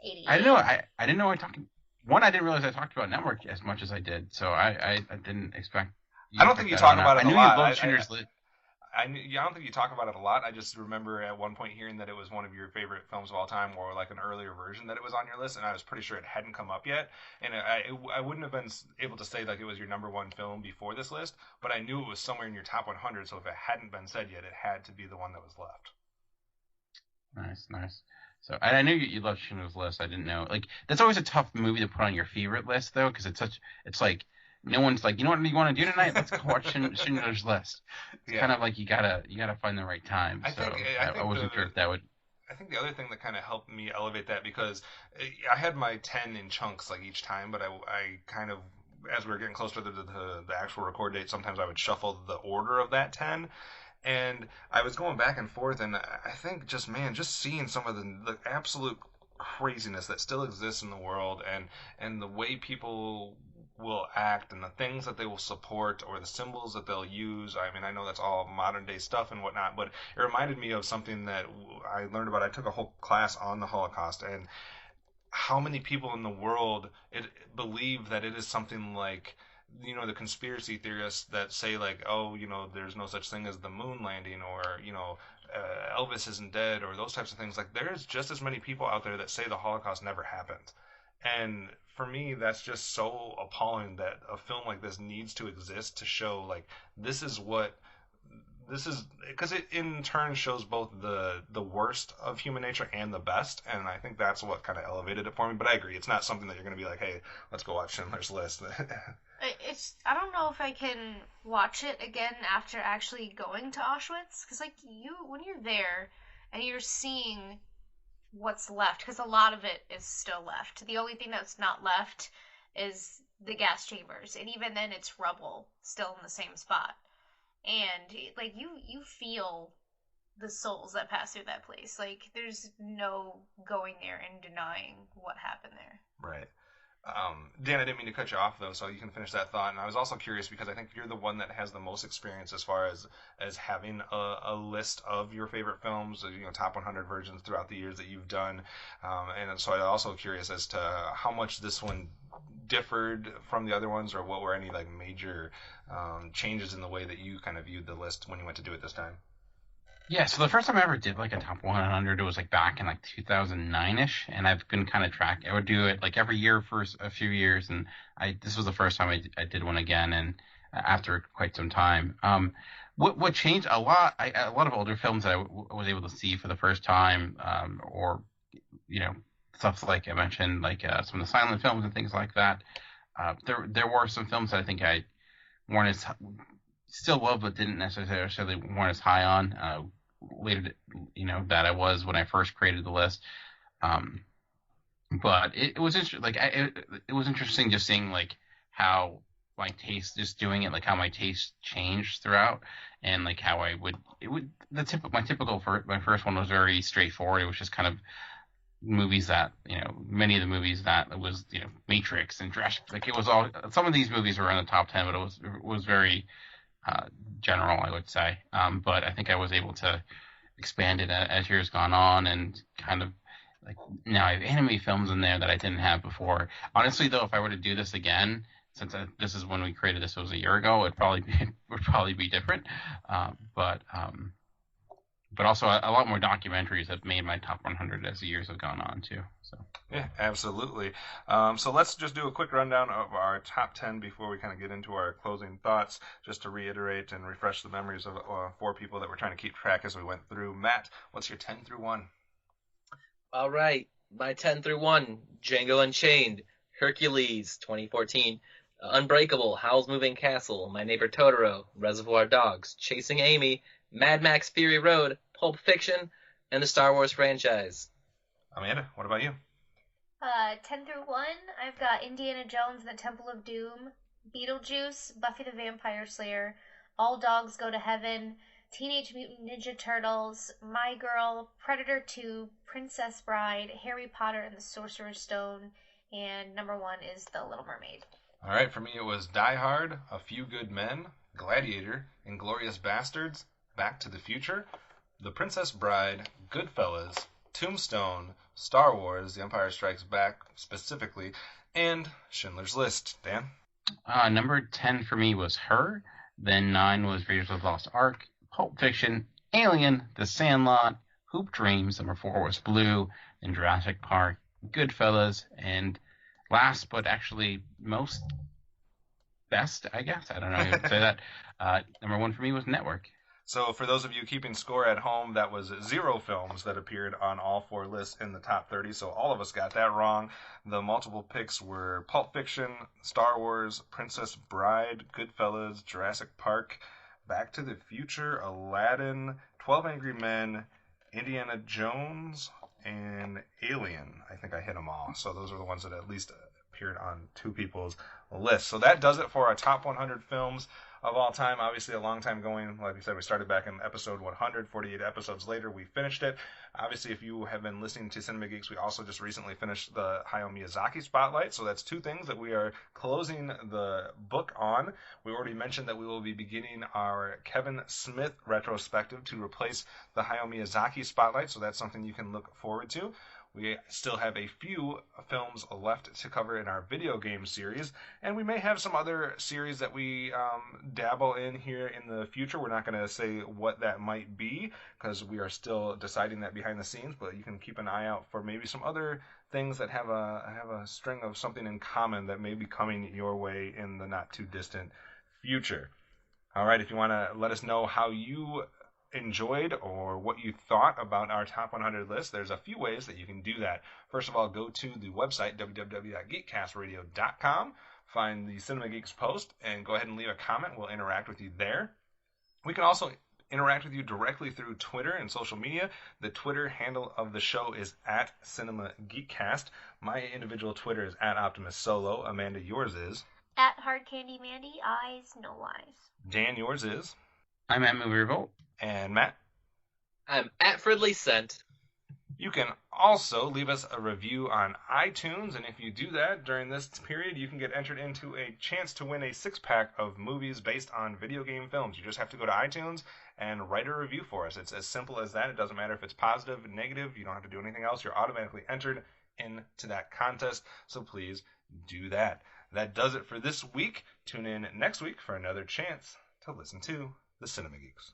88. I didn't know. I didn't know I talked. One, I didn't realize I talked about Network as much as I did. So I didn't expect. I don't think you talk about it a lot. I knew you loved Schindler's List. I don't think you talk about it a lot. I just remember at one point hearing that it was one of your favorite films of all time, or like an earlier version that it was on your list, and I was pretty sure it hadn't come up yet. And I wouldn't have been able to say like it was your number one film before this list, but I knew it was somewhere in your top 100. So if it hadn't been said yet, it had to be the one that was left. Nice. So I knew you loved Schindler's List. I didn't know. Like that's always a tough movie to put on your favorite list though, because it's like. No one's like, you know what you want to do tonight? Let's go watch Schindler's List. It's kind of like you gotta find the right time. I wasn't sure if that would. I think the other thing that kind of helped me elevate that, because I had my 10 in chunks like each time, but I kind of, as we were getting closer to the actual record date, sometimes I would shuffle the order of that 10. And I was going back and forth, and I think just seeing some of the absolute craziness that still exists in the world, and the way people will act and the things that they will support or the symbols that they'll use. I mean, I know that's all modern day stuff and whatnot, but it reminded me of something that I learned about. I took a whole class on the Holocaust, and how many people in the world believe that it is something like, the conspiracy theorists that say like, oh, there's no such thing as the moon landing, or, Elvis isn't dead, or those types of things. Like, there's just as many people out there that say the Holocaust never happened. And for me, that's just so appalling that a film like this needs to exist to show like this is what this is because it in turn shows both the worst of human nature and the best, and I think that's what kind of elevated it for me. But I agree, it's not something that you're going to be like, hey, let's go watch Schindler's List. I don't know if I can watch it again after actually going to Auschwitz, because like when you're there and you're seeing what's left, because a lot of it is still left. The only thing that's not left is the gas chambers, and even then it's rubble still in the same spot. And like you feel the souls that pass through that place. Like there's no going there and denying what happened there. Right. Dan, I didn't mean to cut you off though, so you can finish that thought. And I was also curious because I think you're the one that has the most experience as far as having a list of your favorite films, top 100 versions throughout the years that you've done. And so I'm also curious as to how much this one differed from the other ones, or what were any like major changes in the way that you kind of viewed the list when you went to do it this time. Yeah, so the first time I ever did like a top 100, it was like back in like 2009ish, and I've been kind of tracking. I would do it like every year for a few years, and this was the first time I did one again, and after quite some time. What changed a lot? A lot of older films that I was able to see for the first time, or stuff like I mentioned, like some of the silent films and things like that. There were some films that I think I weren't as still love, but didn't necessarily weren't as high on later, that I was when I first created the list. But it was interesting. Like it was interesting just seeing like how my taste, just doing it, like how my taste changed throughout, and like how my first one was very straightforward. It was just kind of movies that many of the movies that it was Matrix and Jurassic. Like it was all, some of these movies were in the top 10, but it was very general, I would say. But I think I was able to expand it as years gone on, and kind of like now I have anime films in there that I didn't have before. Honestly, though, if I were to do this again, since this is when we created this, it was a year ago, would probably be different. But also a lot more documentaries have made my top 100 as the years have gone on too. So yeah, absolutely. So let's just do a quick rundown of our top 10 before we kind of get into our closing thoughts, just to reiterate and refresh the memories of 4 people that we're trying to keep track as we went through. Matt, what's your 10 through 1? All right, my 10 through 1: Django Unchained, Hercules, 2014, Unbreakable, Howl's Moving Castle, My Neighbor Totoro, Reservoir Dogs, Chasing Amy, Mad Max Fury Road, Pulp Fiction, and the Star Wars franchise. Amanda, what about you? 10 through 1, I've got Indiana Jones and the Temple of Doom, Beetlejuice, Buffy the Vampire Slayer, All Dogs Go to Heaven, Teenage Mutant Ninja Turtles, My Girl, Predator 2, Princess Bride, Harry Potter and the Sorcerer's Stone, and number 1 is The Little Mermaid. All right, for me it was Die Hard, A Few Good Men, Gladiator, Inglourious Bastards, Back to the Future, The Princess Bride, Goodfellas, Tombstone, Star Wars, The Empire Strikes Back specifically, and Schindler's List. Dan? Number 10 for me was Her. Then 9 was Raiders of the Lost Ark, Pulp Fiction, Alien, The Sandlot, Hoop Dreams. Number 4 was Blue, then Jurassic Park, Goodfellas, and last but actually most best, I guess, I don't know how to say that, number 1 for me was Network. So for those of you keeping score at home, that was 0 films that appeared on all 4 lists in the top 30. So all of us got that wrong. The multiple picks were Pulp Fiction, Star Wars, Princess Bride, Goodfellas, Jurassic Park, Back to the Future, Aladdin, 12 Angry Men, Indiana Jones, and Alien. I think I hit them all. So those are the ones that at least appeared on 2 people's lists. So that does it for our top 100 films of all time. Obviously a long time going. Like we said, we started back in episode 100. 48 episodes later, we finished it. Obviously, if you have been listening to Cinema Geeks, we also just recently finished the Hayao Miyazaki Spotlight. So that's 2 things that we are closing the book on. We already mentioned that we will be beginning our Kevin Smith retrospective to replace the Hayao Miyazaki Spotlight. So that's something you can look forward to. We still have a few films left to cover in our video game series, and we may have some other series that we dabble in here in the future. We're not going to say what that might be because we are still deciding that behind the scenes, but you can keep an eye out for maybe some other things that have a string of something in common that may be coming your way in the not too distant future. All right, if you want to let us know how you enjoyed or what you thought about our top 100 list, there's a few ways that you can do that. First of all, go to the website, www.geekcastradio.com, find the Cinema Geeks post, and go ahead and leave a comment. We'll interact with you there. We can also interact with you directly through Twitter and social media. The Twitter handle of the show is at Cinema Geekcast. My individual Twitter is at Optimus Solo. Amanda, yours is? At Hard Candy Mandy, eyes, no lies. Dan, yours is? I'm at Movie Revolt. And Matt? I'm at Fridley Scent. You can also leave us a review on iTunes, and if you do that during this period, you can get entered into a chance to win a 6-pack of movies based on video game films. You just have to go to iTunes and write a review for us. It's as simple as that. It doesn't matter if it's positive, negative. You don't have to do anything else. You're automatically entered into that contest, so please do that. That does it for this week. Tune in next week for another chance to listen to the Cinema Geeks.